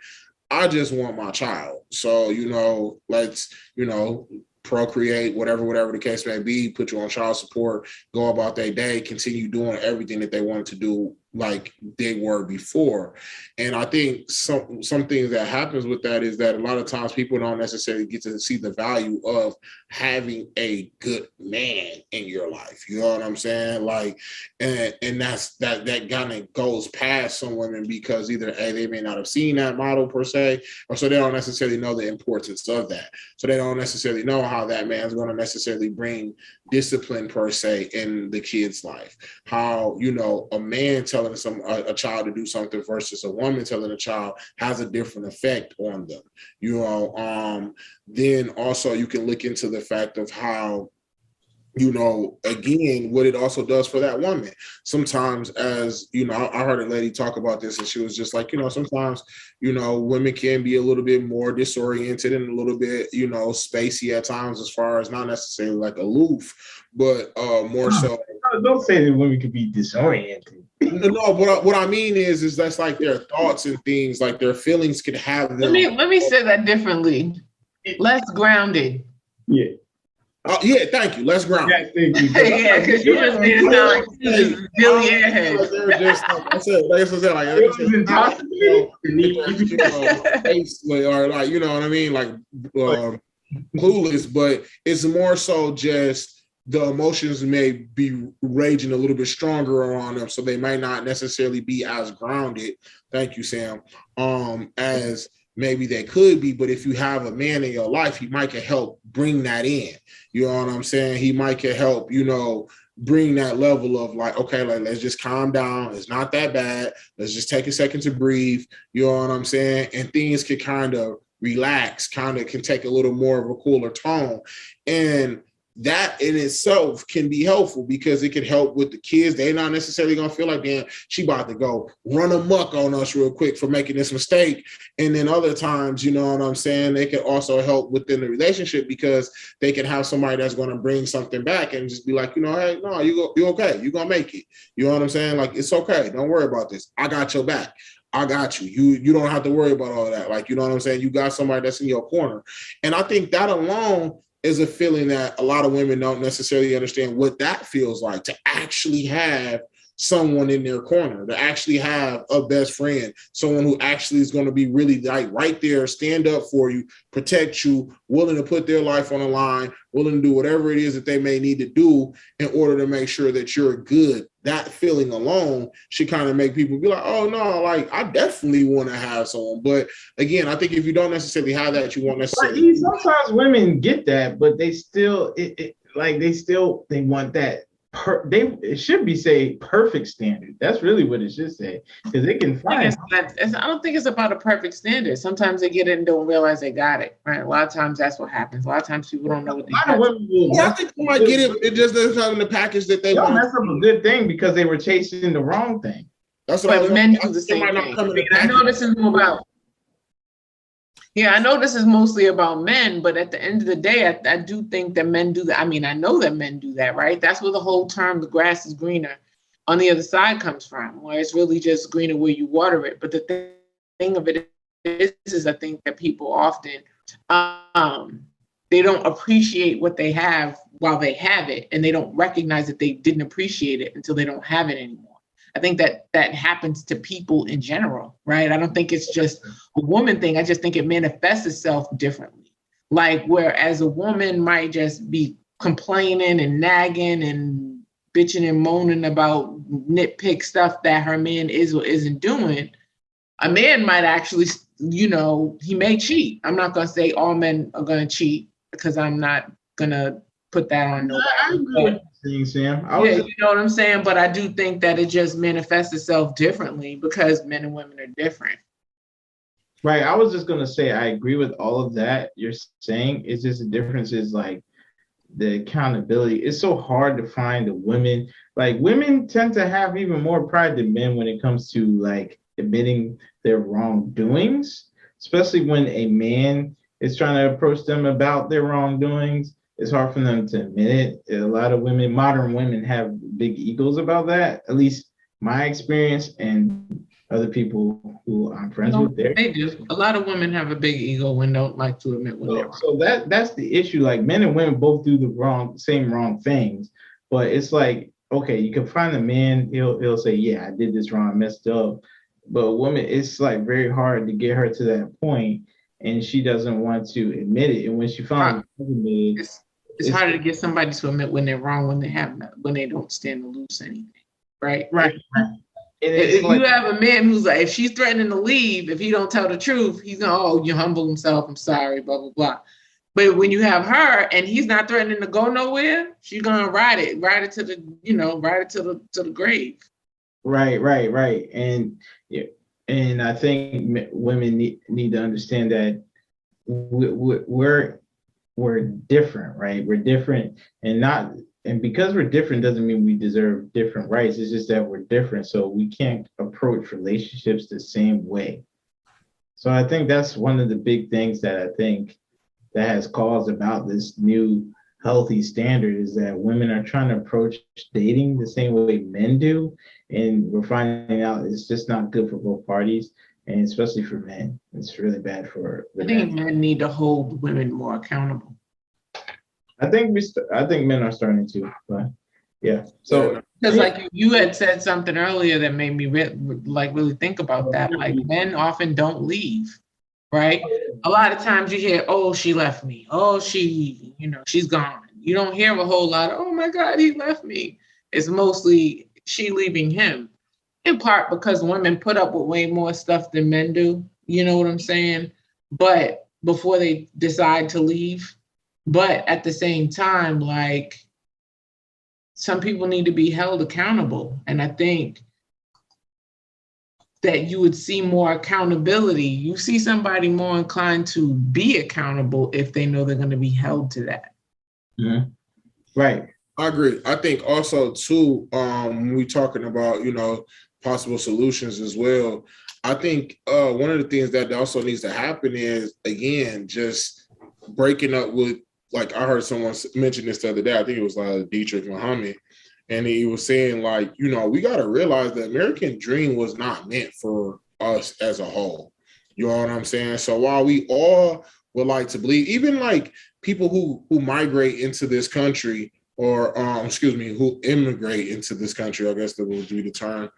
I just want my child. So, let's, procreate, whatever the case may be, put you on child support, go about their day, continue doing everything that they wanted to do like they were before. And I think some things that happens with that is that a lot of times people don't necessarily get to see the value of having a good man in your life. You know what I'm saying? Like, and that's that kind of goes past some women, because either A, they may not have seen that model per se, or so they don't necessarily know the importance of that. So they don't necessarily know how that man's going to necessarily bring discipline per se in the kid's life. How, a man telling a child to do something versus a woman telling a child has a different effect on them. Then also you can look into the fact of how, again, what it also does for that woman. Sometimes, as I heard a lady talk about this, and she was just like, sometimes, women can be a little bit more disoriented and a little bit, spacey at times, as far as not necessarily like aloof, but more so. Don't say that women can be disoriented. No, what I mean is that's like their thoughts and things, like their feelings could have them. Let me say that differently. Less grounded. Yeah. Oh, yeah, thank you. Let's ground. Yeah, thank you. Yeah, because you just made it sound like Billy Airhead. They're just like I said, or like, you know what I mean, like clueless. But it's more so just the emotions may be raging a little bit stronger on them, so they might not necessarily be as grounded. Thank you, Sam. As maybe they could be, but if you have a man in your life, he might can help bring that in. You know what I'm saying? He might can help, bring that level of like, okay, like, let's just calm down. It's not that bad. Let's just take a second to breathe. You know what I'm saying? And things can kind of relax, kind of can take a little more of a cooler tone. And that in itself can be helpful, because it can help with the kids. They're not necessarily going to feel like, damn, she about to go run amok on us real quick for making this mistake. And then other times, you know what I'm saying, they can also help within the relationship, because they can have somebody that's going to bring something back and just be like, hey, no, you're okay. You're going to make it. You know what I'm saying? Like, it's okay. Don't worry about this. I got your back. I got you. You don't have to worry about all that. Like, you know what I'm saying? You got somebody that's in your corner. And I think that alone is a feeling that a lot of women don't necessarily understand what that feels like, to actually have someone in their corner, to actually have a best friend, someone who actually is going to be really like right there, stand up for you, protect you, willing to put their life on the line, willing to do whatever it is that they may need to do in order to make sure that you're good. That feeling alone should kind of make people be like, oh no, like I definitely want to have someone. But again, I think if you don't necessarily have that, you won't necessarily. Sometimes women get that, but they still, they want that. It should be say perfect standard. That's really what it should say, because they can find. I don't think it's about a perfect standard. Sometimes they get it and don't realize they got it. Right. A lot of times that's what happens. A lot of times people don't know what they got. I think they might get it. It just doesn't have in the package that they want. That's a good thing, because they were chasing the wrong thing. That's what men do the same thing. I know this is about. Yeah, I know this is mostly about men, but at the end of the day, I do think that men do that. I mean, I know that men do that, right? That's where the whole term "the grass is greener on the other side" comes from, where it's really just greener where you water it. But the thing of it is I think that people often they don't appreciate what they have while they have it, and they don't recognize that they didn't appreciate it until they don't have it anymore. I think that happens to people in general, right? I don't think it's just a woman thing. I just think it manifests itself differently. Like whereas a woman might just be complaining and nagging and bitching and moaning about nitpick stuff that her man is or isn't doing, a man might actually, he may cheat. I'm not going to say all men are going to cheat because I'm not going to put that on nobody. I agree with you saying, Sam. You know what I'm saying? But I do think that it just manifests itself differently because men and women are different. Right. I was just going to say, I agree with all of that you're saying. It's just the difference is like the accountability. It's so hard to find the women. Like women tend to have even more pride than men when it comes to like admitting their wrongdoings, especially when a man is trying to approach them about their wrongdoings. It's hard for them to admit it. A lot of women, modern women, have big egos about that. At least my experience and other people who I'm friends with. They do. A lot of women have a big ego and don't like to admit when they're wrong. So that's the issue. Like men and women both do the same wrong things, but it's like, okay, you can find a man, he'll say, yeah, I did this wrong, I messed up. But a woman, it's like very hard to get her to that point, and she doesn't want to admit it. And when she finally admit it, it's harder to get somebody to admit when they're wrong when they don't stand to lose anything, right? Right. If you have a man who's like, if she's threatening to leave, if he don't tell the truth, he's gonna, you humble himself, I'm sorry, blah blah blah. But when you have her and he's not threatening to go nowhere, she's gonna ride it to the grave. Right. And I think women need to understand that we're different, right? We're different, and because we're different doesn't mean we deserve different rights. It's just that we're different, so we can't approach relationships the same way. So I think that's one of the big things that I think that has caused about this new healthy standard is that women are trying to approach dating the same way men do, and we're finding out it's just not good for both parties, and especially for men. It's really bad for the men. I think men need to hold women more accountable. I think men are starting to, but yeah. So because like you had said something earlier that made me really think about that. Like men often don't leave, right? A lot of times you hear, "Oh, she left me. Oh, she's gone." You don't hear a whole lot of, "Oh my God, he left me." It's mostly she leaving him, in part because women put up with way more stuff than men do. You know what I'm saying? But before they decide to leave. But at the same time, like some people need to be held accountable. And I think that you would see more accountability. You see somebody more inclined to be accountable if they know they're going to be held to that. Mm-hmm. Right. I agree. I think also too, when we're talking about, possible solutions as well, I think one of the things that also needs to happen is, again, just breaking up with, like I heard someone mention this the other day, I think it was Dietrich Muhammad, and he was saying like, we got to realize the American dream was not meant for us as a whole. You know what I'm saying? So while we all would like to believe, even like people who migrate into this country or, who immigrate into this country, I guess that would be the term,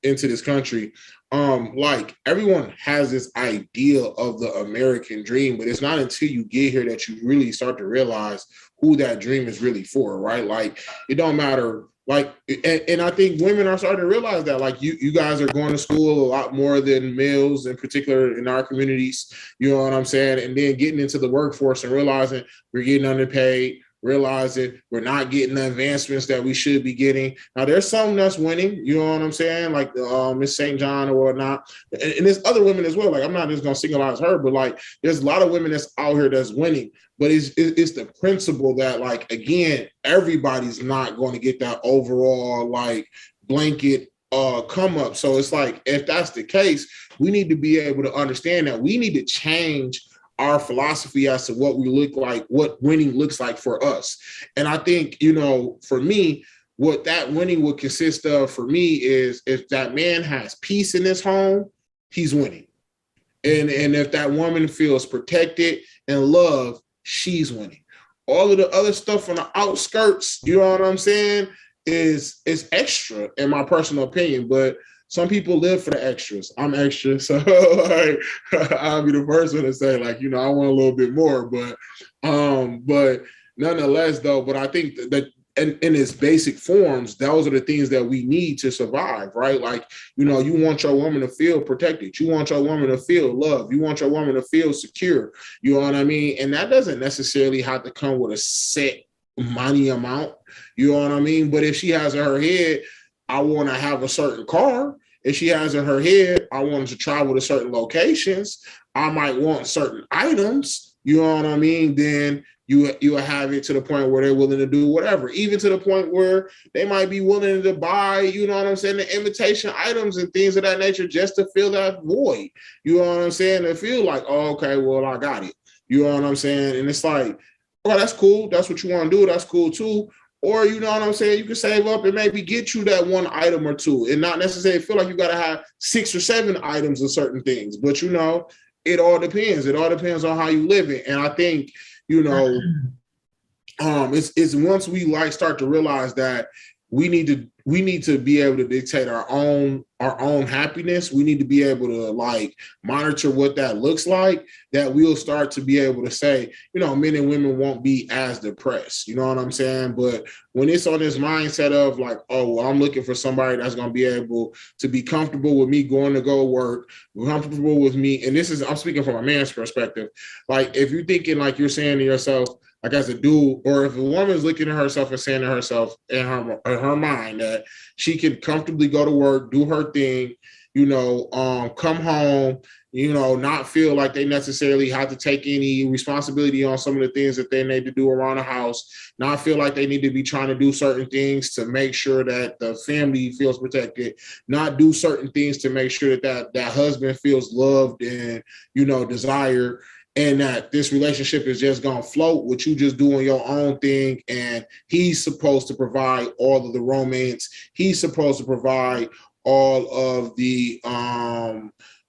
into this country, like everyone has this idea of the American dream, but it's not until you get here that you really start to realize who that dream is really for, right? Like it don't matter. Like, and I think women are starting to realize that, like you guys are going to school a lot more than males, in particular in our communities. You know what I'm saying? And then getting into the workforce and realizing we're getting underpaid, realizing we're not getting the advancements that we should be getting. Now, there's some that's winning, you know what I'm saying? Like Miss St. John or whatnot. And there's other women as well. Like, I'm not just going to singleize her, but like, there's a lot of women that's out here that's winning. But it's the principle that, like, again, everybody's not going to get that overall, like, blanket come up. So it's like, if that's the case, we need to be able to understand that we need to change our philosophy as to what we look like, what winning looks like for us. And I think, for me, what that winning would consist of for me is, if that man has peace in his home, he's winning. And if that woman feels protected and loved, she's winning. All of the other stuff on the outskirts, you know what I'm saying, is extra in my personal opinion. But some people live for the extras. I'm extra, so like, I'll be the first one to say, like, I want a little bit more. But nonetheless, though, but I think that in its basic forms, those are the things that we need to survive, right? Like, you want your woman to feel protected. You want your woman to feel loved. You want your woman to feel secure. You know what I mean? And that doesn't necessarily have to come with a set money amount. You know what I mean? But if she has in her head, I want to have a certain car. If she has in her head, I want to travel to certain locations, I might want certain items, you know what I mean? Then you have it to the point where they're willing to do whatever, even to the point where they might be willing to buy, you know what I'm saying, the imitation items and things of that nature just to fill that void. You know what I'm saying? They feel like, oh, okay, well, I got it. You know what I'm saying? And it's like, oh, that's cool. That's what you want to do. That's cool too. Or, you know what I'm saying, you can save up and maybe get you that one item or two and not necessarily feel like you got to have 6 or 7 items of certain things. But, it all depends. It all depends on how you live it. And I think, it's once we start to realize that we need to be able to dictate our own happiness. We need to be able to monitor what that looks like, that we'll start to be able to say, men and women won't be as depressed. You know what I'm saying? But when it's on this mindset of like, oh, well, I'm looking for somebody that's going to be able to be comfortable with me going to go work, comfortable with me. And I'm speaking from a man's perspective. Like, if you're thinking, like you're saying to yourself, like as a dude, or if a woman's looking at herself and saying to herself in her mind that she can comfortably go to work, do her thing, come home, not feel like they necessarily have to take any responsibility on some of the things that they need to do around the house, not feel like they need to be trying to do certain things to make sure that the family feels protected, not do certain things to make sure that husband feels loved and, desired, and that this relationship is just going to float with you just doing your own thing. And he's supposed to provide all of the romance. He's supposed to provide all of the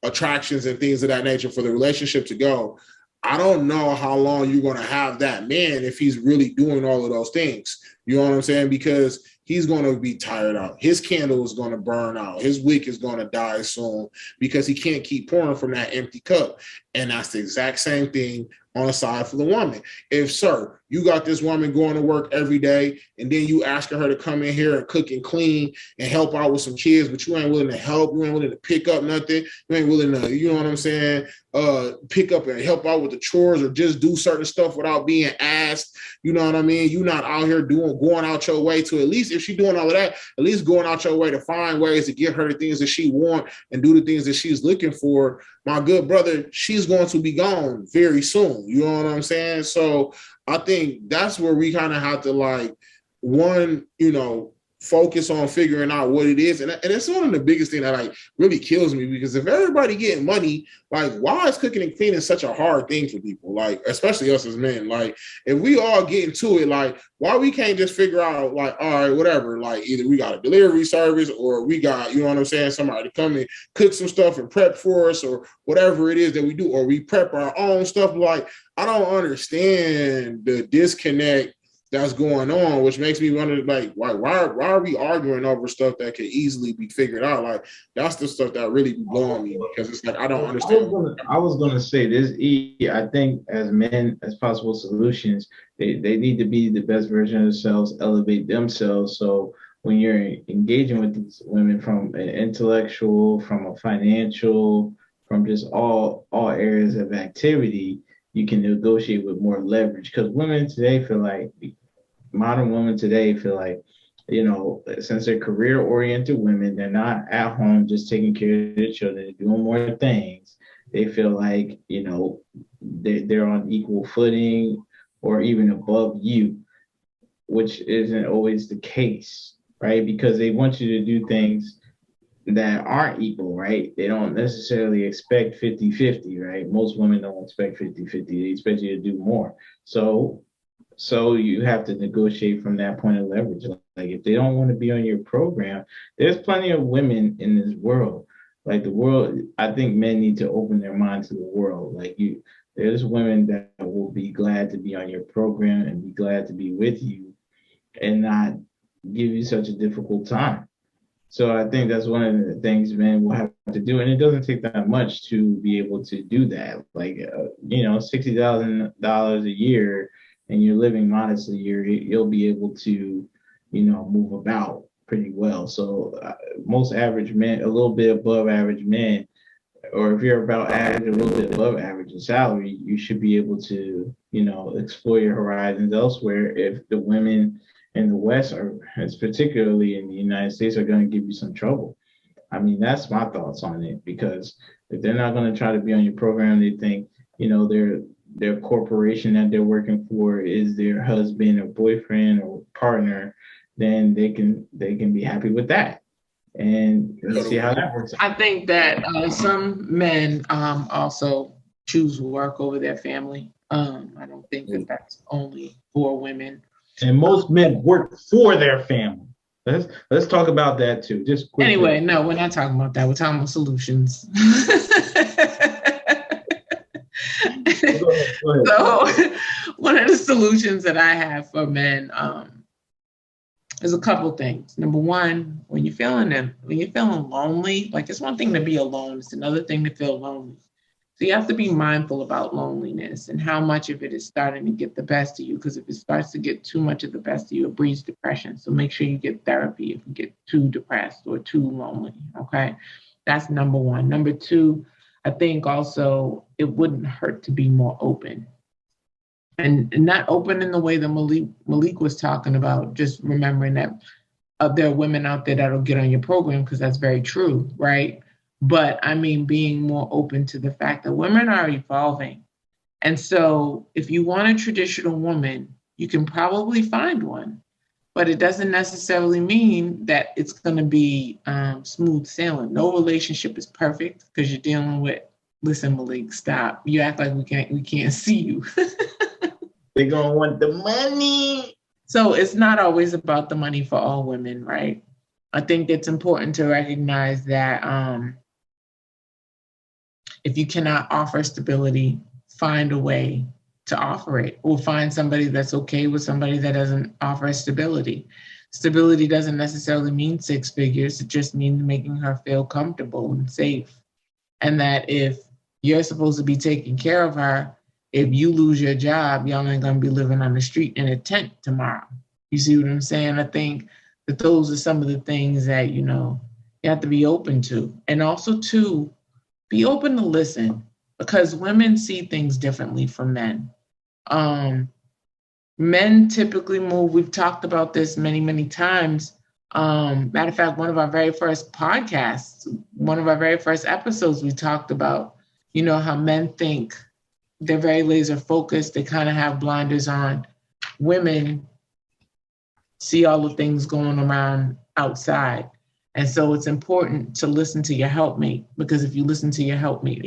attractions and things of that nature for the relationship to go. I don't know how long you're going to have that man if he's really doing all of those things. You know what I'm saying? Because he's going to be tired out. His candle is going to burn out. His wick is going to die soon because he can't keep pouring from that empty cup. And that's the exact same thing on the side for the woman. If, sir, you got this woman going to work every day and then you asking her to come in here and cook and clean and help out with some kids, but you ain't willing to help, you ain't willing to pick up nothing, you ain't willing to, you know what I'm saying, pick up and help out with the chores or just do certain stuff without being asked, you know what I mean? You're not out here going out your way to, at least if she's doing all of that, at least going out your way to find ways to get her the things that she wants and do the things that she's looking for. My good brother, she's going to be gone very soon. You know what I'm saying? So I think that's where we kind of have to focus on figuring out what it is. And it's one of the biggest things that really kills me, because if everybody getting money, why is cooking and cleaning such a hard thing for people? Especially us as men, if we all get into it, why we can't just figure out all right, whatever, either we got a delivery service or we got, you know what I'm saying, somebody to come and cook some stuff and prep for us or whatever it is that we do, or we prep our own stuff. I don't understand the disconnect that's going on, which makes me wonder, why are we arguing over stuff that could easily be figured out? That's the stuff that really be blowing me, because it's I don't understand. I was gonna say this. I think as men, as possible solutions, they need to be the best version of themselves, elevate themselves. So when you're engaging with these women from an intellectual, from a financial, from just all areas of activity, you can negotiate with more leverage. Because women today feel like, modern women today feel like, since they're career-oriented women, they're not at home just taking care of their children, they're doing more things. They feel like, they're on equal footing or even above you, which isn't always the case, right? Because they want you to do things that aren't equal, right? They don't necessarily expect 50-50, right? Most women don't expect 50-50. They expect you to do more. So you have to negotiate from that point of leverage. Like if they don't want to be on your program, there's plenty of women in this world. Like the world, I think men need to open their mind to the world. There's women that will be glad to be on your program and be glad to be with you and not give you such a difficult time. So I think that's one of the things men will have to do, and it doesn't take that much to be able to do that. $60,000 a year, and you're living modestly, you'll be able to, move about pretty well. So most average men, a little bit above average men, or if you're about average, a little bit above average in salary, you should be able to, explore your horizons elsewhere if the women in the West are, as particularly in the United States, are going to give you some trouble. I mean, that's my thoughts on it because if they're not going to try to be on your program, they think, their corporation that they're working for is their husband or boyfriend or partner, then they can be happy with that. And let's see how that works out. I think that some men also choose work over their family. I don't think that that's only for women. And most men work for their family. Let's talk about that too. Just quickly. Anyway, no, we're not talking about that. We're talking about solutions. Go ahead. So, one of the solutions that I have for men is a couple things. Number one, when you're feeling lonely, like it's one thing to be alone, it's another thing to feel lonely. So you have to be mindful about loneliness and how much of it is starting to get the best of you. Because if it starts to get too much of the best of you, it breeds depression. So make sure you get therapy if you get too depressed or too lonely. Okay. That's number one. Number two, I think also it wouldn't hurt to be more open. And not open in the way that Malik was talking about, just remembering that there are women out there that'll get on your program because that's very true, right? But I mean, being more open to the fact that women are evolving. And so if you want a traditional woman, you can probably find one, but it doesn't necessarily mean that it's going to be smooth sailing. No relationship is perfect because you're dealing with, listen, Malik, stop. You act like we can't see you. They're going to want the money. So it's not always about the money for all women, right? I think it's important to recognize that if you cannot offer stability, find a way to offer it, or find somebody that's okay with somebody that doesn't offer stability. Stability doesn't necessarily mean six figures. It just means making her feel comfortable and safe. And that if you're supposed to be taking care of her, if you lose your job, y'all ain't going to be living on the street in a tent tomorrow. You see what I'm saying? I think that those are some of the things that, you have to be open to. And also, too, be open to listen, because women see things differently from men. Men typically move. We've talked about this many, many times. Matter of fact, one of our very first podcasts, one of our very first episodes, we talked about, how men think they're very laser focused. They kind of have blinders on. Women see all the things going around outside. And so it's important to listen to your helpmate, because if you listen to your helpmate,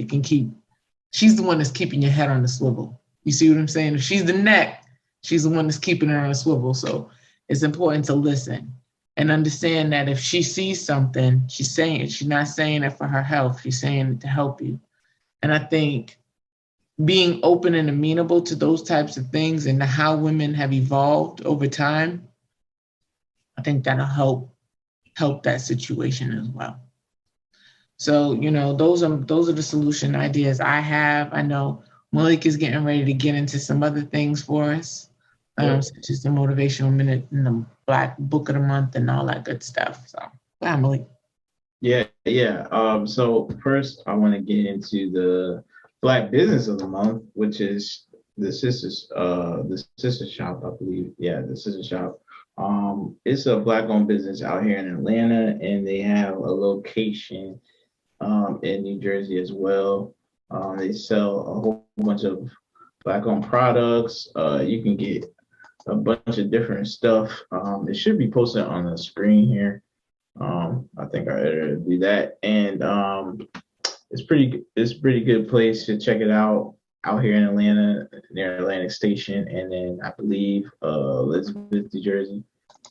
she's the one that's keeping your head on the swivel. You see what I'm saying? If she's the neck, she's the one that's keeping her on the swivel. So it's important to listen and understand that if she sees something, she's not saying it for her health. She's saying it to help you. And I think being open and amenable to those types of things and how women have evolved over time, I think that'll help that situation as well. So, those are the solution ideas I have. I know Malik is getting ready to get into some other things for us, such as the motivational minute and the Black Book of the Month and all that good stuff. So, bye, Malik. Yeah. So first, I want to get into the Black Business of the Month, which is the Sister Shop, I believe. Yeah, the Sister Shop. It's a Black-owned business out here in Atlanta, and they have a location in New Jersey as well. They sell a whole bunch of Black-owned products. You can get a bunch of different stuff. It should be posted on the screen here. I think I ought do that. And it's pretty good place to check it out here in Atlanta, near Atlantic Station, and then I believe Elizabeth, New Jersey.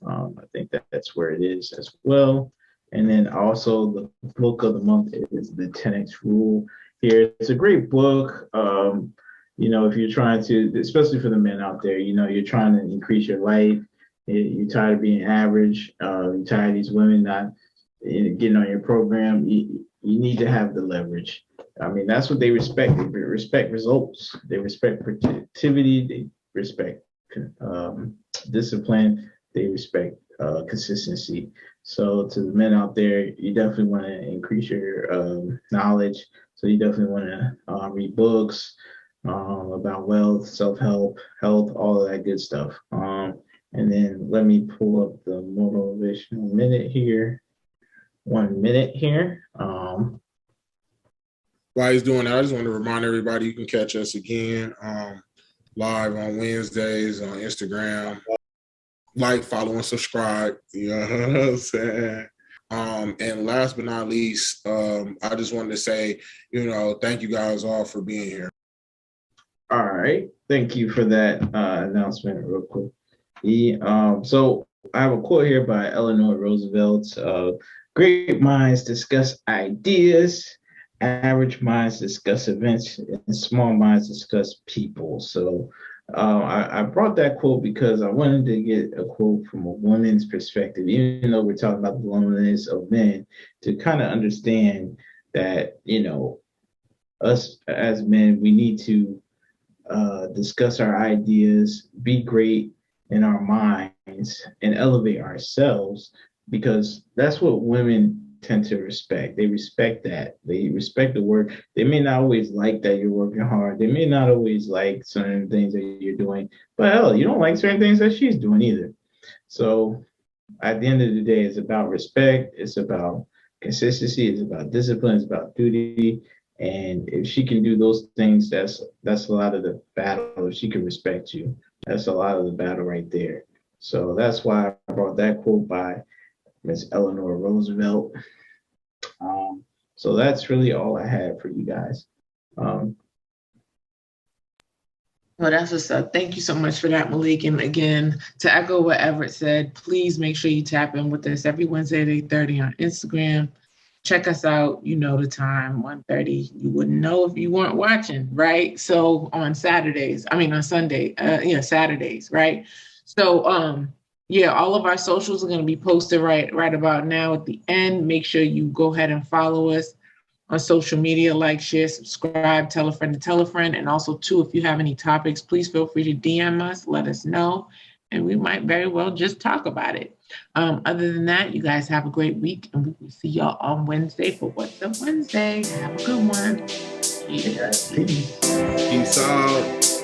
I think that's where it is as well. And then also the book of the month is the 10X Rule. Here, it's a great book. If you're trying to, especially for the men out there, you're trying to increase your life. You're tired of being average. You're tired of these women not getting on your program. You need to have the leverage. I mean, that's what they respect. They respect results. They respect productivity. They respect discipline. They respect consistency. So to the men out there, you definitely want to increase your knowledge. So you definitely want to read books about wealth, self-help, health, all of that good stuff. And then let me pull up the motivational minute here. 1 minute here. While he's doing that, I just want to remind everybody you can catch us again live on Wednesdays on Instagram. Like, follow, and subscribe. You know what I'm saying? And last but not least, I just wanted to say, thank you guys all for being here. All right. Thank you for that announcement real quick. So I have a quote here by Eleanor Roosevelt. Great minds discuss ideas, average minds discuss events, and small minds discuss people. So I brought that quote because I wanted to get a quote from a woman's perspective, even though we're talking about the loneliness of men, to kind of understand that, us as men, we need to discuss our ideas, be great in our minds, and elevate ourselves, because that's what women tend to respect. They respect that. They respect the work. They may not always like that you're working hard. They may not always like certain things that you're doing, but hell, you don't like certain things that she's doing either. So at the end of the day, it's about respect. It's about consistency. It's about discipline. It's about duty. And if she can do those things, that's a lot of the battle. If she can respect you, that's a lot of the battle right there. So that's why I brought that quote by Miss Eleanor Roosevelt. So that's really all I had for you guys. Well, that's what's up. Thank you so much for that, Malik. And again, to echo what Everett said, please make sure you tap in with us every Wednesday at 8:30 on Instagram. Check us out. You know the time, 1:30. You wouldn't know if you weren't watching, right? So on Saturdays, Saturdays, right? So all of our socials are going to be posted right about now at the end. Make sure you go ahead and follow us on social media, like, share, subscribe, tell a friend to tell a friend. And also, too, if you have any topics, please feel free to DM us, let us know, and we might very well just talk about it. Other than that, you guys have a great week, and we will see y'all on Wednesday for What's Up Wednesday. Have a good one. Yeah. Peace out.